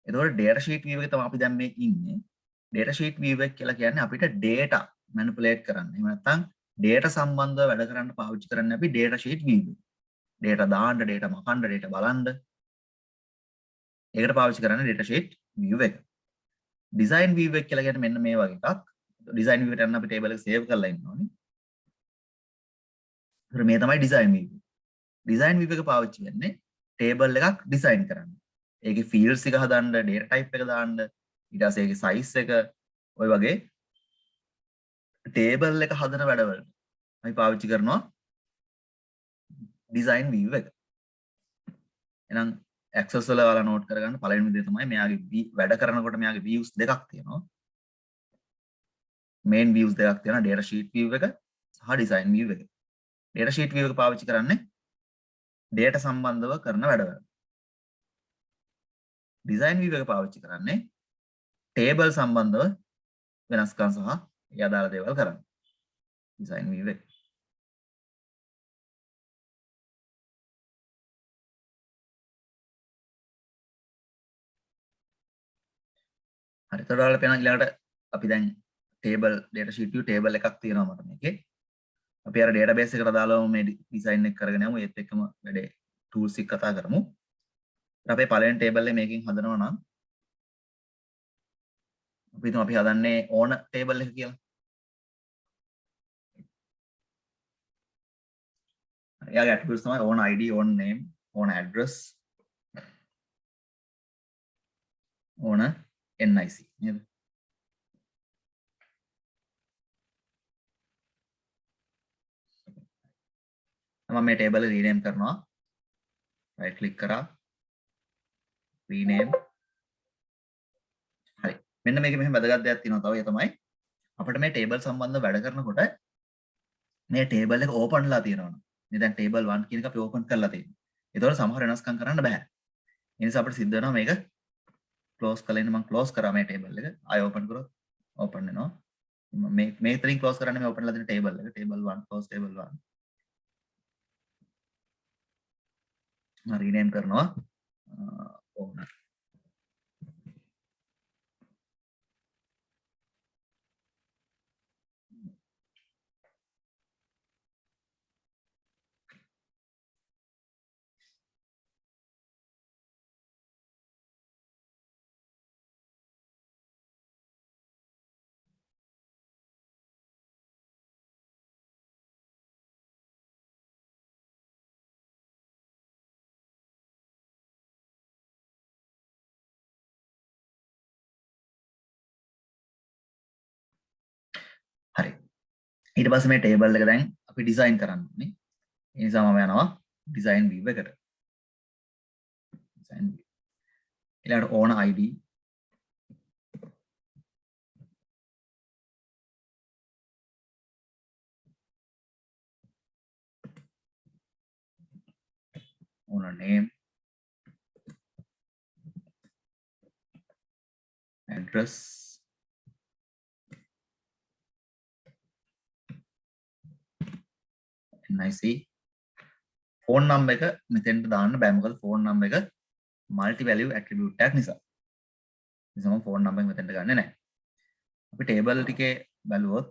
එතකොට data sheet view එකේ තමයි අපි දැන් මේ ඉන්නේ. data sheet view එක කියලා කියන්නේ අපිට data manipulate කරන්න. එහෙම නැත්නම් data සම්බන්ධව වැඩ කරන්න පාවිච්චි කරන්නේ අපි data sheet view එක. data දාන්න, data මකන්න, data බලන්න. ඒකට පාවිච්චි කරන්නේ data sheet view එක. design view එක කියලා කියන්නේ මෙන්න මේ වගේ එකක්. design view එකට යන්න අපි table එක save කරලා ඉන්න ඕනේ. ඒතර මේ තමයි design view. design view එක පාවිච්චි වෙන්නේ table එකක් design කරන්න. ඒකේ fields එක හදන්න, data type එක දාන්න, ඊට පස්සේ ඒකේ size එක ඔය වගේ table එක හදන වැඩවලට අපි පාවිච්චි කරනවා design view එක. එහෙනම් access වල ඔයාලා note කරගන්න පළවෙනි දේ තමයි මෙයාගේ වැඩ කරනකොට මෙයාගේ views දෙකක් තියෙනවා. main views දෙකක් තියෙනවා data sheet view එක සහ design view එක. data sheet view එක පාවිච්චි කරන්නේ data සම්බන්ධව කරන වැඩවලට. design view එක පාවිච්චි කරන්නේ table සම්බන්ධව වෙනස්කම් සහ ඒ අදාළ දේවල් කරන්න. design view එක. හරි. එතකොට ඔයාලට පේනවා ඊළඟට අපි දැන් table data sheet view table එකක් තියෙනවා මට මේකේ. අපි අර database එකට අදාළව මේ design එක කරගෙන යමු. ඒත් එක්කම වැඩේ tools එක කතා කරමු. අපේ පළවෙනි table එක මේකෙන් හදනවා නම් අපි හිතමු අපි හදන්නේ ඕන table එක කියලා. එයාගේ attributes තමයි own id, own name, own address, own nic නේද? මම මේ table එක rename කරනවා. right click කරා rename. හරි. මෙන්න මේකේ මෙහෙම වැදගත් දෙයක් තියෙනවා තව. ඒ තමයි අපිට මේ table සම්බන්ධව වැඩ කරනකොට මේ table එක open ලා තියෙනවා. මේ දැන් table 1 කියන එක අපි open කරලා තියෙනවා. ඒතකොට සමහර වෙනස්කම් කරන්න බෑ. ඒ නිසා අපිට සිද්ධ වෙනවා මේක close කරලා ඉන්න. මම close කරා මේ table එක. ආය open කරොත් open වෙනවා. මේ ඉතින් close කරන්නේ මේ open ලා තියෙන table එක. table 1 close table 1. මම rename කරනවා owner. හරි. ඊට පස්සේ මේ table එක දැන් අපි design කරන්න ඕනේ. ඒ නිසා මම යනවා design view එකට. design view. ඊළඟට owner id owner name address nic phone number එක මෙතෙන්ට දාන්න බෑ මොකද phone number එක multi value attribute එකක් නිසා. ඒ නිසා මම phone number එක මෙතෙන්ට ගන්නෙ නැහැ. අපි table ටිකේ බැලුවොත්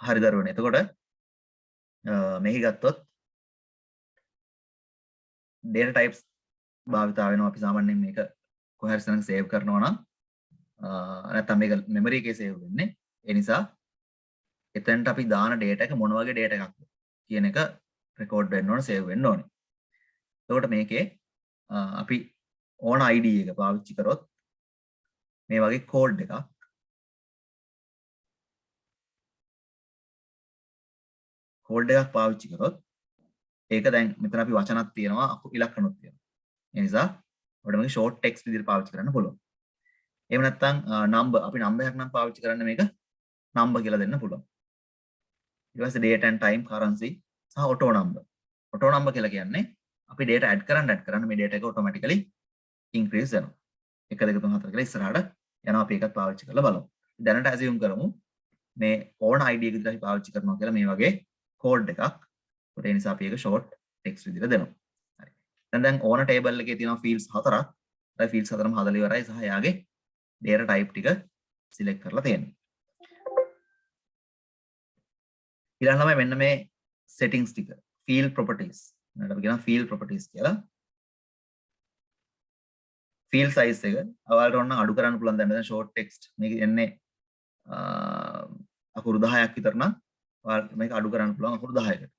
හරි දරුවනේ. එතකොට මෙහි ගත්තොත් data types භාවිතා වෙනවා. අපි සාමාන්‍යයෙන් මේක කොහේ හරි තැනක save කරනවා නම් නැත්නම් මේක memory එකේ save වෙන්නේ. ඒ නිසා එතනට අපි දාන data එක මොන වගේ data එකක්ද කියන එක record වෙන්න ඕන, save වෙන්න ඕනේ. එතකොට මේකේ අපි ඕන ID එක පාවිච්චි කරොත් මේ වගේ code එකක් පාවිච්චි කරොත් ඒක දැන් මෙතන අපි වචනක් තියෙනවා, ඉලක්කනොත් තියෙනවා. ඒ නිසා ඔබට මේක short text විදිහට පාවිච්චි කරන්න පුළුවන්. එහෙම නැත්නම් number අපි number එකක් නම් පාවිච්චි කරන්න මේක number කියලා දෙන්න පුළුවන්. ඊට පස්සේ date and time, currency සහ auto number. auto number කියලා කියන්නේ අපි data add කරන්න මේ data එක automatically increase වෙනවා. 1 2 3 4 කියලා ඉස්සරහට යනවා. අපි ඒකත් පාවිච්චි කරලා බලමු. දැනට assume කරමු මේ ඕන ID එක විදිහට අපි පාවිච්චි කරනවා කියලා මේ වගේ code එකක්. ඒ නිසා අපි ඒක short text විදිහට දෙනවා. හරි. දැන් ඕන table එකේ තියෙනවා fields 4ක්. ඒ fields 4ම හදලා ඉවරයි සහ එයාගේ data type ටික select කරලා තියෙනවා. ඊළඟ තමයි මෙන්න මේ settings ටික. field properties. නේද? අපි කියනවා field properties කියලා. field size එක ඔයාලට ඕන නම් අඩු කරන්න පුළුවන්. දැන් short text මේක එන්නේ අකුරු 10ක් විතර නම් ඔයාලට මේක අඩු කරන්න පුළුවන් අකුරු 10කට.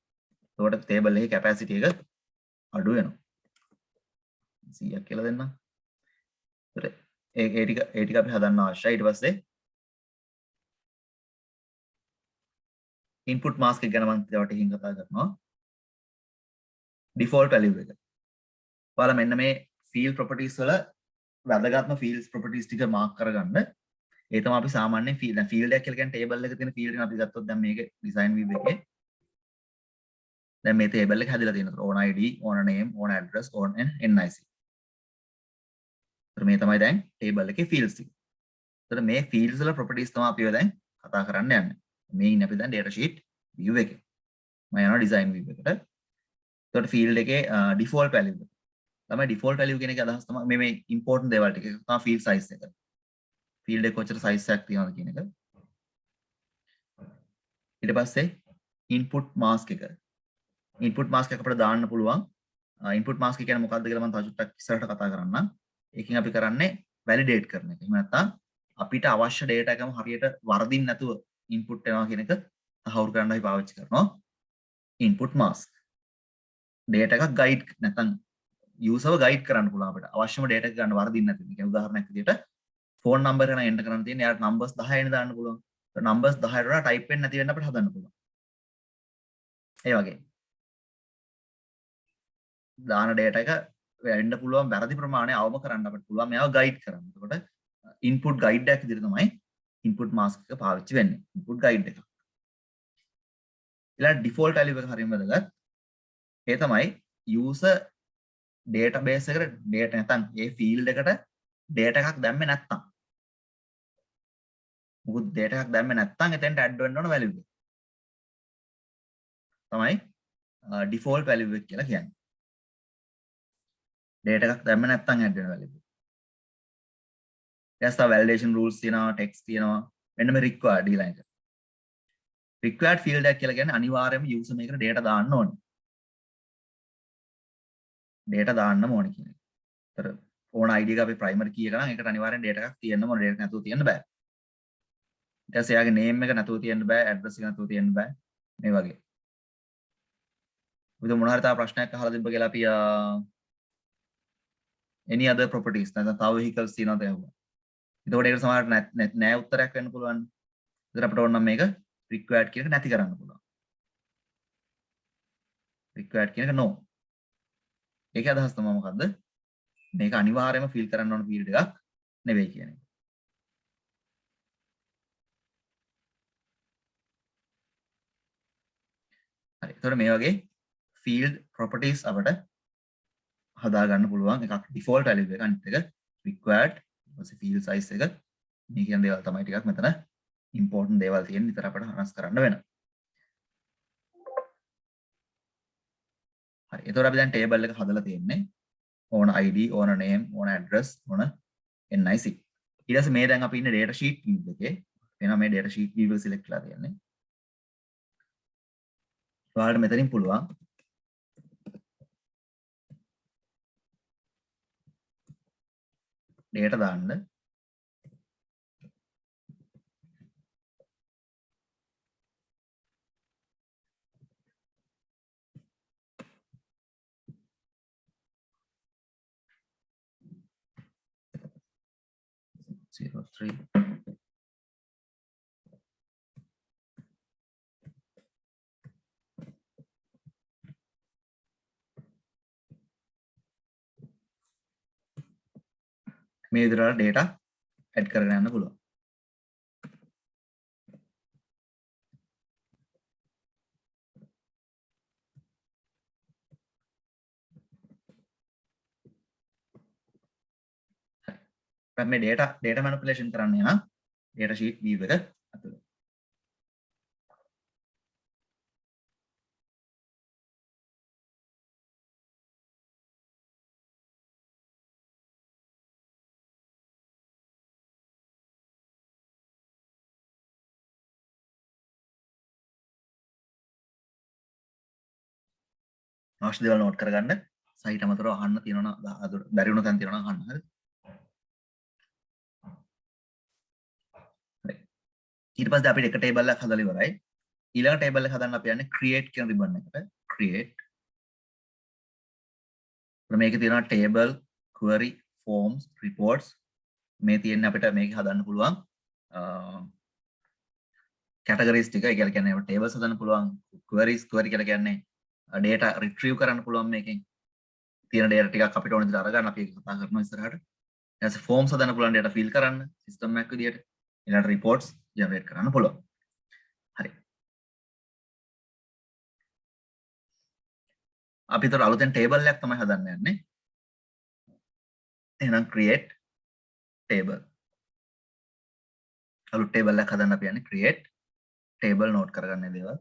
එතකොට table එකේ capacity එක අඩු වෙනවා. 100ක් කියලා දෙන්නම්. ඒ ටික අපි හදන්න අවශ්‍යයි. ඊට පස්සේ input mask එක ගැන මම ඊට හින් කතා කරනවා. default value එක. ඔයාලා මෙන්න මේ field properties වල වැදගත්ම fields properties ටික mark කරගන්න. ඒ තමයි අපි සාමාන්‍යයෙන් field එකක් කියලා කියන්නේ table එකක තියෙන field එක අපි ගත්තොත් දැන් මේක design view එකේ දැන් මේ table එක හැදලා තියෙනවා. own id, own name, own address, own nic. මේ තමයි දැන් table එකේ fields ටික. ඒතර මේ fields වල properties තමයි අපි දැන් කතා කරන්න යන්නේ. මේ ඉන්නේ අපි දැන් data sheet view එකේ. මම යනවා design view එකට. එතකොට field එකේ default value එක. තමයි default value කියන එකේ අදහස් තමයි මේ important දේවල් ටික. ඒක තමයි field size එක. field එක කොච්චර size එකක් තියෙනවද කියන එක. ඊට පස්සේ input mask එක. input mask එක අපිට දාන්න පුළුවන්. input mask එක කියන්නේ මොකක්ද කියලා මම තව චුට්ටක් ඉස්සරහට කතා කරන්නම්. ඒකෙන් අපි කරන්නේ validate කරන එක. එහෙම නැත්නම් අපිට අවශ්‍ය data එකම හරියට වරදින් නැතුව input වෙනවා කියන එක තහවුරු කරන්න අපි පාවිච්චි කරනවා input mask. data එකක් guide නැත්නම් user guide කරන්න පුළුවන් අපිට. අවශ්‍යම data එක ගන්න වරදින් නැති. මේ කියන්නේ උදාහරණයක් විදිහට phone number එක නම් enter කරන්න තියෙන්නේ. එයාට numbers 10 නේ දාන්න පුළුවන්. ඒ numbers 10 වල type වෙන්නේ නැති වෙන්න අපිට හදන්න පුළුවන්. ඒ වගේ. දාන data එක වෙන්න පුළුවන් වැරදි ප්‍රමාණය අවම කරන්න අපිට පුළුවන්. මේව guide කරන්න. එතකොට input guide එකක් විදිහට තමයි input mask එක පාවිච්චි වෙන්නේ. input guide එක. ඊළඟ default value එක හරියම වැදගත්. ඒ තමයි user database එකට data නැත්නම් ඒ field එකට data එකක් දැම්මේ නැත්නම්. මොකද data එකක් දැම්මේ නැත්නම් එතෙන්ට add වෙන්න ඕන value එක. තමයි default value එක කියලා කියන්නේ. data එකක් දැම්මේ නැත්නම් add වෙන value එක. ඊට පස්සේ validation rules තියෙනවා, text තියෙනවා. මෙන්න මේ required ඊළඟ එක. required field එකක් කියලා කියන්නේ අනිවාර්යයෙන්ම user මේකට data දාන්න ඕනේ. data දාන්නම ඕනේ කියන එක. ඒතර ඕන ID එක අපි primary key එක නම් ඒකට අනිවාර්යෙන් data එකක් තියෙන්න ඕනේ. data නැතුව තියන්න බෑ. ඊට පස්සේ එයාගේ name එක නැතුව තියන්න බෑ, address එක නැතුව තියන්න බෑ. මේ වගේ. විතර මොන හරි තා ප්‍රශ්නයක් අහලා තිබ්බ කියලා අපි any other properties නැත්නම් තව vehicles තියෙනවද එහෙම. එතකොට ඒකට සමහරට නෑ උත්තරයක් වෙන්න පුළුවන්. ඒතර අපිට ඕන නම් මේක required කියන එක නැති කරන්න පුළුවන්. required කියන එක no. ඒකේ අදහස් තමයි මොකද්ද? මේක අනිවාර්යයෙන්ම fill කරන්න ඕන field එකක් නෙවෙයි කියන එක. හරි. ඒතකොට මේ වගේ field properties අපිට හදා ගන්න පුළුවන්. එකක් default value එක, අනිත් එක required, ඊට පස්සේ field size එක. මේ කියන දේවල් තමයි ටිකක් මෙතන important දේවල් තියෙන. විතර අපිට හරස් කරන්න වෙනවා. හරි. ඒතකොට අපි දැන් table එක හදලා තියෙන්නේ. own ID, own name, own address, own nic. ඊට පස්සේ මේ දැන් අපි ඉන්නේ data sheet view එකේ. එහෙනම් මේ data sheet view එක select කරලා තියන්නේ. ඔයාලට මෙතනින් පුළුවන් data දාන්න. Zero three. මේ විදිහට data add කරගෙන යන්න පුළුවන්. දැන් මේ data manipulation කරන්න යන data sheet view එක අතුල. අවශ්‍ය දේවල් note කරගන්න. සයිට අමතරව අහන්න තියෙනවා නම් බැරි වුණ තැන් තියෙනවා නම් අහන්න. හරි. ඊට පස්සේ අපිට එක table එකක් හදලා ඉවරයි. ඊළඟ table එක හදන්න අපි යන්නේ create කියන ribbon එකට. create. මේකේ තියෙනවා table, query, forms, reports. මේ තියෙන්නේ අපිට මේක හදන්න පුළුවන් categories ටික. ඒ කියන්නේ tables හදන්න පුළුවන්, queries කියලා කියන්නේ data retrieve කරන්න පුළුවන් මේකෙන්. තියෙන data ටිකක් අපිට ඕන විදිහට අරගන්න අපි ඒක කතා කරනවා ඉස්සරහට. ඊට පස්සේ forms හදන්න පුළුවන් data fill කරන්න system එකක් විදියට. ඊළඟට reports generate කරන්න පුළුවන්. හරි. අපි තර අලුතෙන් table එකක් තමයි හදන්න යන්නේ. එහෙනම් create table. අලුත් table එකක් හදන්න අපි යන්නේ create table note කරගන්න දේවල්.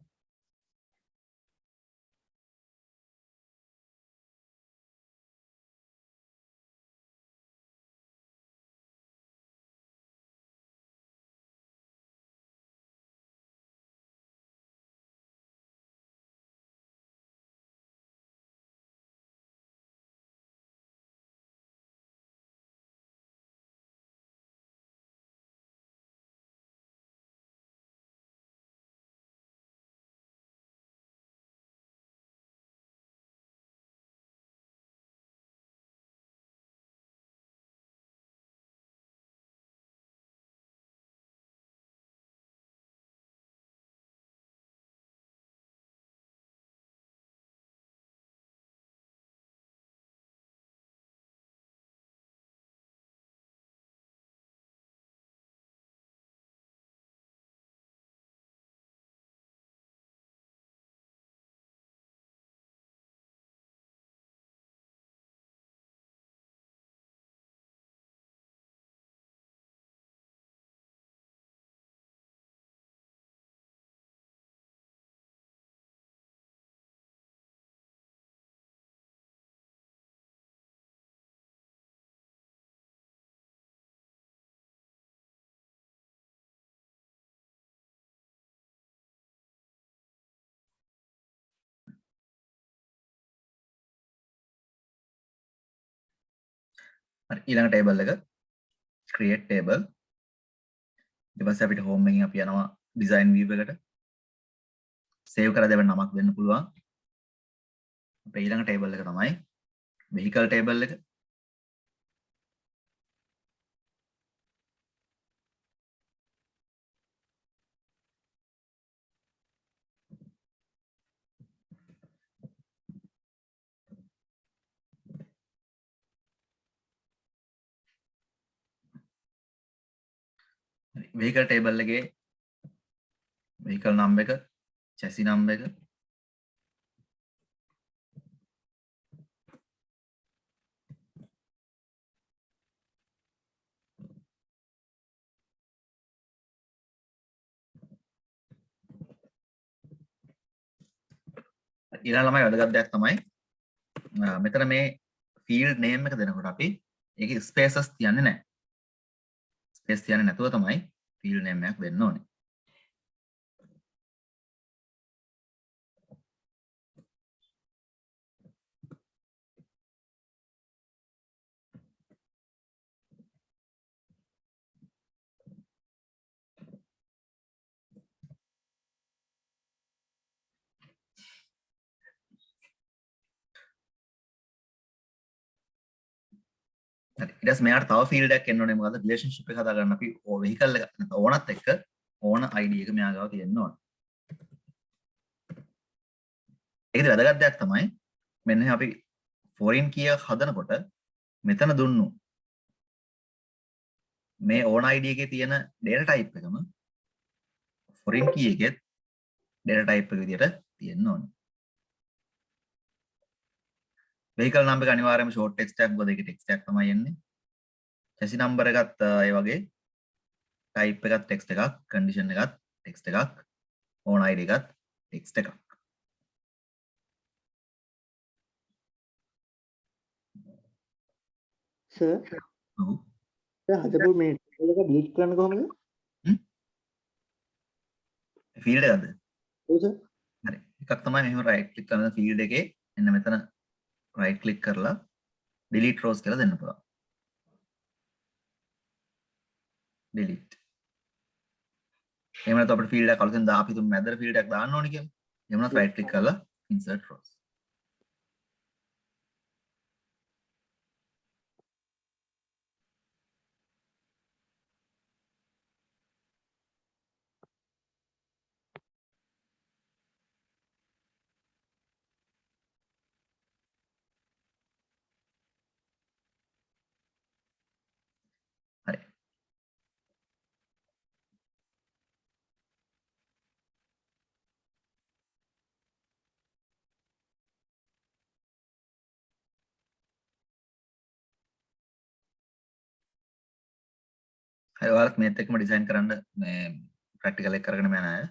හරි. ඊළඟ table එක create table. ඊට පස්සේ අපිට home එකෙන් අපි යනවා design view එකට. save කරලා දෙන්න නමක් දෙන්න පුළුවන්. අපේ ඊළඟ table එක තමයි vehicle table එක. vehicle table එකේ vehicle number එක, chassis number එක, ඊළඟ ළමයි වැදගත් දෙයක් තමයි මෙතන මේ field name එක දෙනකොට අපි ඒකේ spaces තියන්නේ නැහැ. space තියන්නේ නැතුව තමයි field name එකක් දෙන්න ඕනේ. ඊට පස්සේ මෙයාට තව ෆීල්ඩ් එකක් එන්න ඕනේ. මොකද රිලේෂන්ෂිප් එක හදා ගන්න අපි වෙහිකල් එක ඕනත් එක්ක ඕන ID එක මෙයා ගාව තියෙන්න ඕනේ. ඒකද වැදගත් දෙයක් තමයි මෙන්න අපි foreign key එක හදනකොට මෙතන දුන්නු මේ ඕන ID එකේ තියෙන data type එකම foreign key එකෙත් data type එක විදියට තියෙන්න ඕනේ. vehicle number එක අනිවාර්යයෙන්ම short text එකක් මොකද ඒකේ text එකක් තමයි එන්නේ. chassis number එකත් ඒ වගේ type එකත් text එකක්, condition එකත් text එකක්, own ID එකත් text එකක්. සර් ඔව්. හදපු මේ ටේබල් එක ඩිලීට් කරන්න කොහොමද? field එකද? ඔව් සර්. හරි. එකක් තමයි මෙහෙම right click කරන field එකේ එන්න මෙතන right click කරලා delete rows කියලා දෙන්න පුළුවන්. delete. එහෙම නැත්නම් අපිට field එකක් අලුතෙන් අපි තුන් මැදට field එකක් දාන්න ඕනේ කියලා. එහෙම නැත්නම් right click කරලා insert rows. හරි. හරි ඔයාලත් මේත් එක්කම ඩිසයින් කරන්න මේ ප්‍රැක්ටිකල් එක කරගෙන යන අය.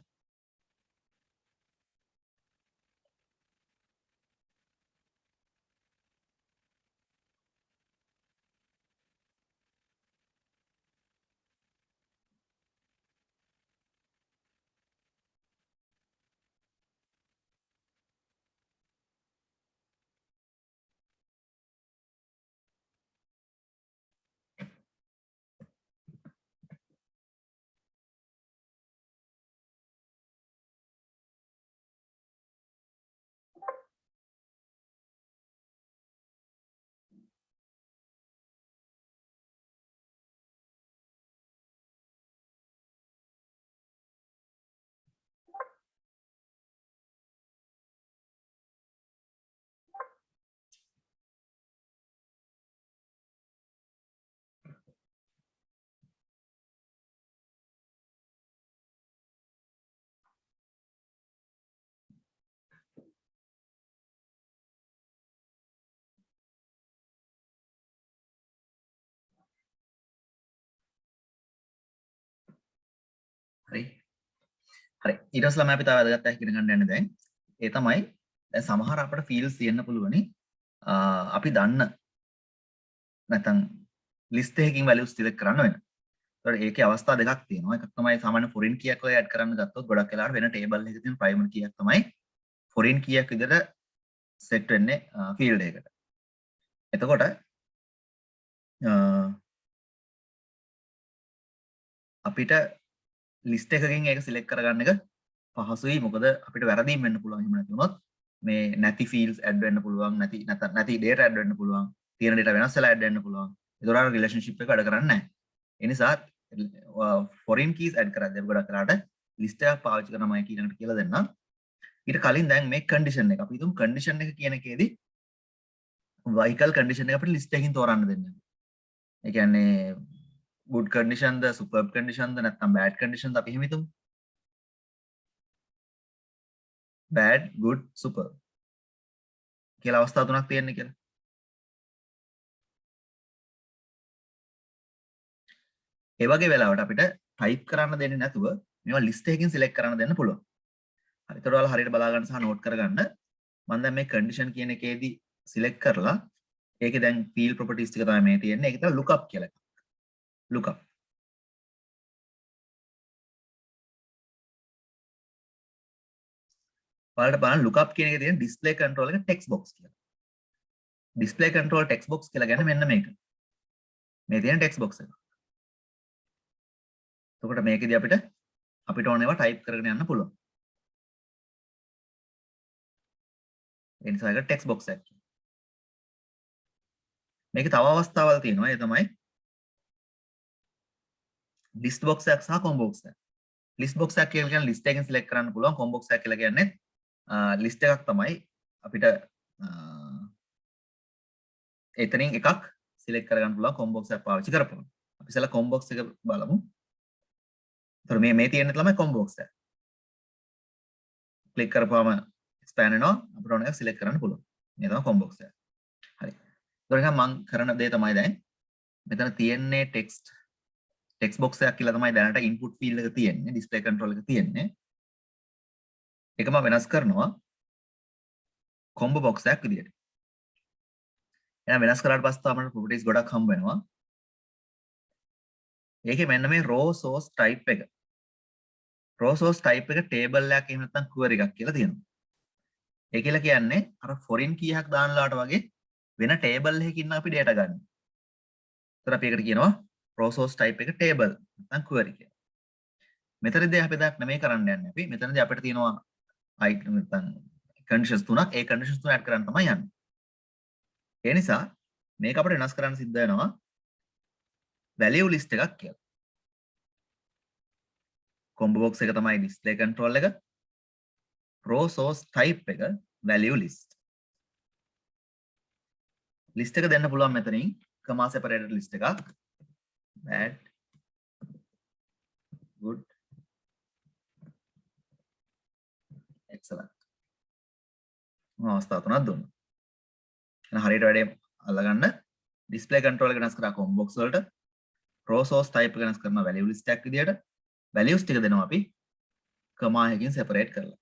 හරි. හරි. ඊට පස්සේ ළමයි අපි තව වැදගත් එකක් ඉගෙන ගන්න යන්නේ දැන්. ඒ තමයි දැන් සමහර අපිට fields තියෙන්න පුළුවනි. අපි දන්න නැත්නම් list එකකින් values select කරන්න වෙන. ඒතකොට ඒකේ අවස්ථා දෙකක් තියෙනවා. එකක් තමයි සාමාන්‍ය foreign key එකක් ඔය add කරන්න ගත්තොත් ගොඩක් වෙලාවට වෙන table එකක තියෙන primary key එක තමයි foreign key එකක් විදිහට set වෙන්නේ field එකකට. එතකොට අපිට list එකකින් ඒක select කරගන්න එක පහසුයි. මොකද අපිට වැරදීම් වෙන්න පුළුවන්. එහෙම නැති වුණොත් මේ නැති fields add වෙන්න පුළුවන්. නැති data add වෙන්න පුළුවන්. තියෙන data වෙනස් වෙලා add වෙන්න පුළුවන්. ඒතකොට අර relationship එක වැඩ කරන්නේ නැහැ. ඒ නිසා foreign keys add කරද්දී අපි ගොඩක් වෙලාවට list එකක් පාවිච්චි කරනමයි කියන එකට කියලා දෙන්නම්. ඊට කලින් දැන් මේ condition එක අපි හිතමු condition එක කියන එකේදී vehicle condition එක අපිට list එකකින් තෝරන්න දෙන්නේ. ඒ කියන්නේ good condition ද superb condition ද නැත්නම් bad condition ද අපි එහෙම හිතමු. bad good superb කියලා අවස්ථා තුනක් තියෙන්නේ කියලා. ඒ වගේ වෙලාවට අපිට type කරන්න දෙන්නේ නැතුව මේවා list එකකින් select කරන්න දෙන්න පුළුවන්. හරි. ඒතකොට ඔයාලා හරියට බලා ගන්න සහ note කරගන්න. මම දැන් මේ condition කියන එකේදී select කරලා ඒකේ දැන් field properties ටික තමයි මේ තියෙන්නේ. ඒක තමයි lookup කියලා එකක්. lookup. ඔයාලට බලන්න lookup කියන එකේ තියෙන display control එක text box කියලා. display control text box කියලා කියන්නේ මෙන්න මේක. මේ තියෙන text box එක. එතකොට මේකෙදී අපිට ඕන ඒවා type කරගෙන යන්න පුළුවන්. ඒ නිසා ඒක text box එකක්. මේකේ තව අවස්ථාවල් තියෙනවා. ඒ තමයි list box එකක් සහ combo box එකක්. list box එකක් කියලා කියන්නේ list එකෙන් select කරන්න පුළුවන්. combo box එකක් කියලා කියන්නේ list එකක් තමයි අපිට එතනින් එකක් select කරගන්න පුළුවන් combo box එකක් පාවිච්චි කරපුවා. අපි ඉස්සෙල්ලා combo box එක බලමු. ඒතර මේ තියෙන්නේ තමයි combo box එක. ක්ලික් කරපුවාම expand වෙනවා. අපිට ඕන එකක් select කරන්න පුළුවන්. මේ තමයි combo box එක. හරි. ඒතර එහෙනම් මම කරන දේ තමයි දැන් මෙතන තියෙන්නේ text box එකක් කියලා තමයි දැනට input field එක තියෙන්නේ. display control එක තියෙන්නේ. ඒක මම වෙනස් කරනවා combo box එකක් විදියට. එහෙනම් වෙනස් කරාට පස්සේ අපිට properties ගොඩක් හම්බ වෙනවා. ඒකේ මෙන්න මේ row source type එක. row source type එක table එකක් එහෙම නැත්නම් query එකක් කියලා තියෙනවා. ඒ කියලා කියන්නේ අර foreign key එකක් දාන්නලාට වගේ වෙන table එකකින් අපි data ගන්න. ඒතර අපි ඒකට කියනවා row source type එක table නැත්නම් query කියලා. මෙතනදී අපි දෙයක් නෙමෙයි කරන්න යන්නේ. අපි මෙතනදී අපිට තියෙනවා item නැත්නම් conditions තුනක්. ඒ conditions තුන add කරන්න තමයි යන්නේ. ඒ නිසා මේක අපිට වෙනස් කරන්න සිද්ධ වෙනවා value list එකක් කියලා. combo box එක තමයි display control එක. row source type එක value list. list එක දෙන්න පුළුවන් මෙතනින් comma separated list එකක්. bad good excellent. අවස්ථා තුනක් දුන්නා. එහෙනම් හරියට වැඩේ අල්ලගන්න display control එක වෙනස් කරා combo box වලට row source type එක වෙනස් කරනවා value list එකක් විදියට values ටික දෙනවා අපි comma එකකින් separate කරලා.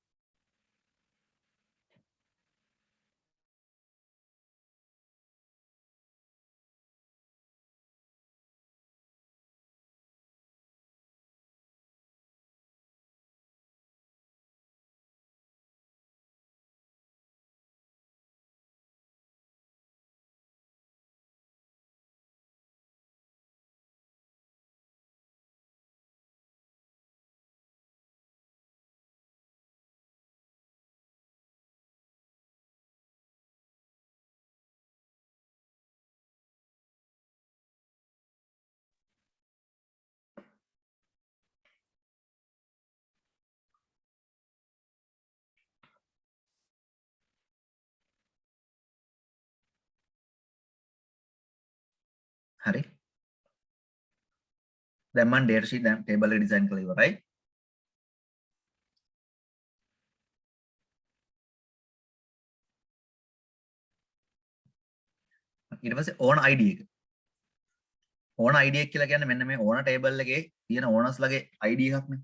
හරි. දැන් මම data sheet දැන් table එක design කරලා ඉවරයි. ඊට පස්සේ own id එක. own id එක කියලා කියන්නේ මෙන්න මේ own table එකේ තියෙන owners ලගේ id එකක් නේ.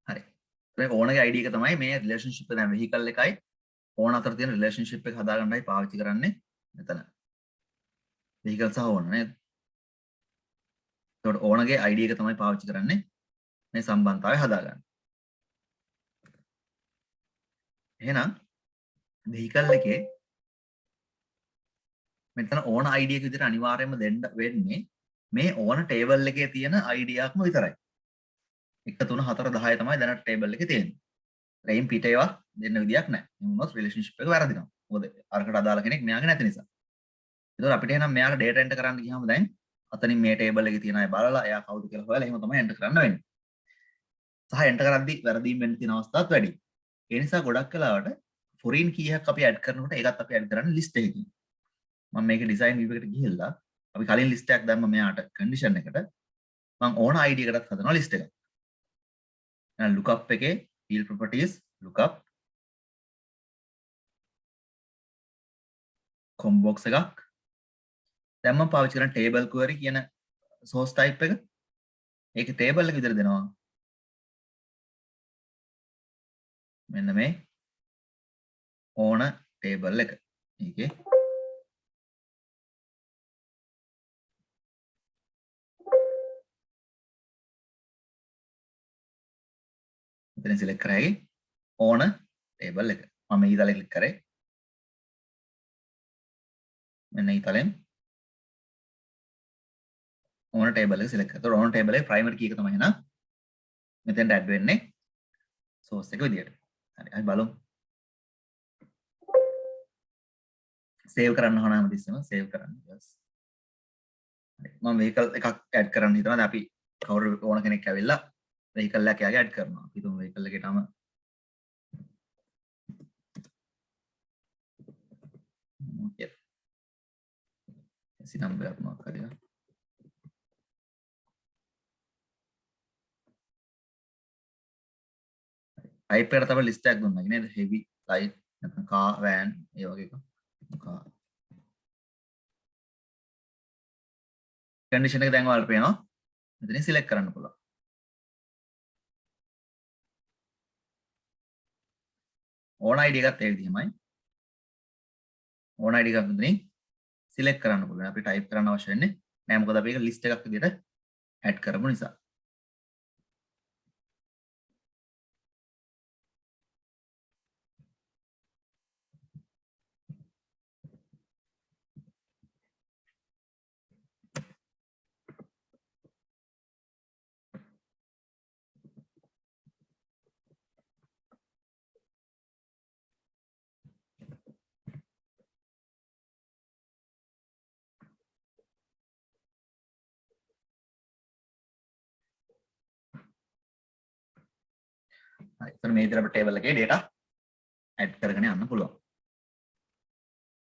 හරි. දැන් own ගේ id එක තමයි මේ relationship එක දැන් vehicle එකයි own අතර තියෙන relationship එක හදාගන්නයි පාවිච්චි කරන්නේ මෙතන. vehicle සහ own නේද? ඒකට own ගේ id එක තමයි පාවිච්චි කරන්නේ මේ සම්බන්ධතාවය හදාගන්න. එහෙනම් vehicle එකේ මෙතන own id එක විදිහට අනිවාර්යයෙන්ම දෙන්න වෙන්නේ මේ own table එකේ තියෙන id එකක්ම විතරයි. 1 3 4 10 තමයි දැනට table එකේ තියෙන්නේ. එයින් පිට ඒවා දෙන්න විදියක් නැහැ. එහෙනම් මොනවද relationship එක වැරදිනවා. මොකද අරකට අදාළ කෙනෙක් මෙයාගේ නැති නිසා. ඒතකොට අපිට එහෙනම් මෙයාට data enter කරන්න ගියාම දැන් අතනින් මේ table එකේ තියෙන අය බලලා එයා කවුද කියලා හොයලා එහෙම තමයි enter කරන්න වෙන්නේ. සහ enter කරද්දී වැරදීම් වෙන්න තියෙන අවස්ථාත් වැඩි. ඒ නිසා ගොඩක් වෙලාවට foreign key එකක් අපි add කරනකොට ඒකත් අපි add කරන්නේ list එකකින්. මම මේක design view එකට ගිහිල්ලා අපි කලින් list එකක් දැම්ම මෙයාට condition එකට මම own id එකටත් හදනවා list එකක්. එහෙනම් lookup එකේ field properties lookup combo box එකක් දැන් මම පාවිච්චි කරන table query කියන source type එක ඒකේ table එක විතර දෙනවා මෙන්න මේ own table එක. ඒකේ මෙතන සිලෙක්ට් කරයි ඕන ටේබල් එක. මම ඊතලෙ ක්ලික් කරේ. මෙන්න ඊතලෙන් ඕන ටේබල් එක සිලෙක්ට් කරා. ඒතකොට ඕන ටේබල් එකේ ප්‍රයිමරි කී එක තමයි එහෙනම් මෙතෙන්ට ඇඩ් වෙන්නේ සෝස් එක විදියට. හරි. අපි බලමු. සේව් කරන්න ඕන හැමතිස්සෙම සේව් කරන්න. yes. හරි. මම vehicle එකක් ඇඩ් කරන්න හිතනවා. දැන් අපි කවුරු ඕන කෙනෙක් ඇවිල්ලා vehicle එකක් යාගේ ඇඩ් කරනවා. අපි හිතමු vehicle එකේටම okay. SC number එකක් මොකක් හරි. type එකට තමයි list එකක් දුන්නා නේද? heavy, light, නැත්නම් car, van ඒ වගේ එකක්. car. condition එක දැන් ඔයාලට පේනවා. මෙතනින් select කරන්න පුළුවන්. ඕන ID එකත් ඒ විදිහමයි. ඕන ID එකක් මෙතනින් select කරන්න පුළුවන්. අපි type කරන්න අවශ්‍ය වෙන්නේ නෑ මොකද අපි ඒක list එකක් විදිහට add කරමු නිසා. හරි. එතන මේ විදිහට අපිට table එකේ data add කරගෙන යන්න පුළුවන්.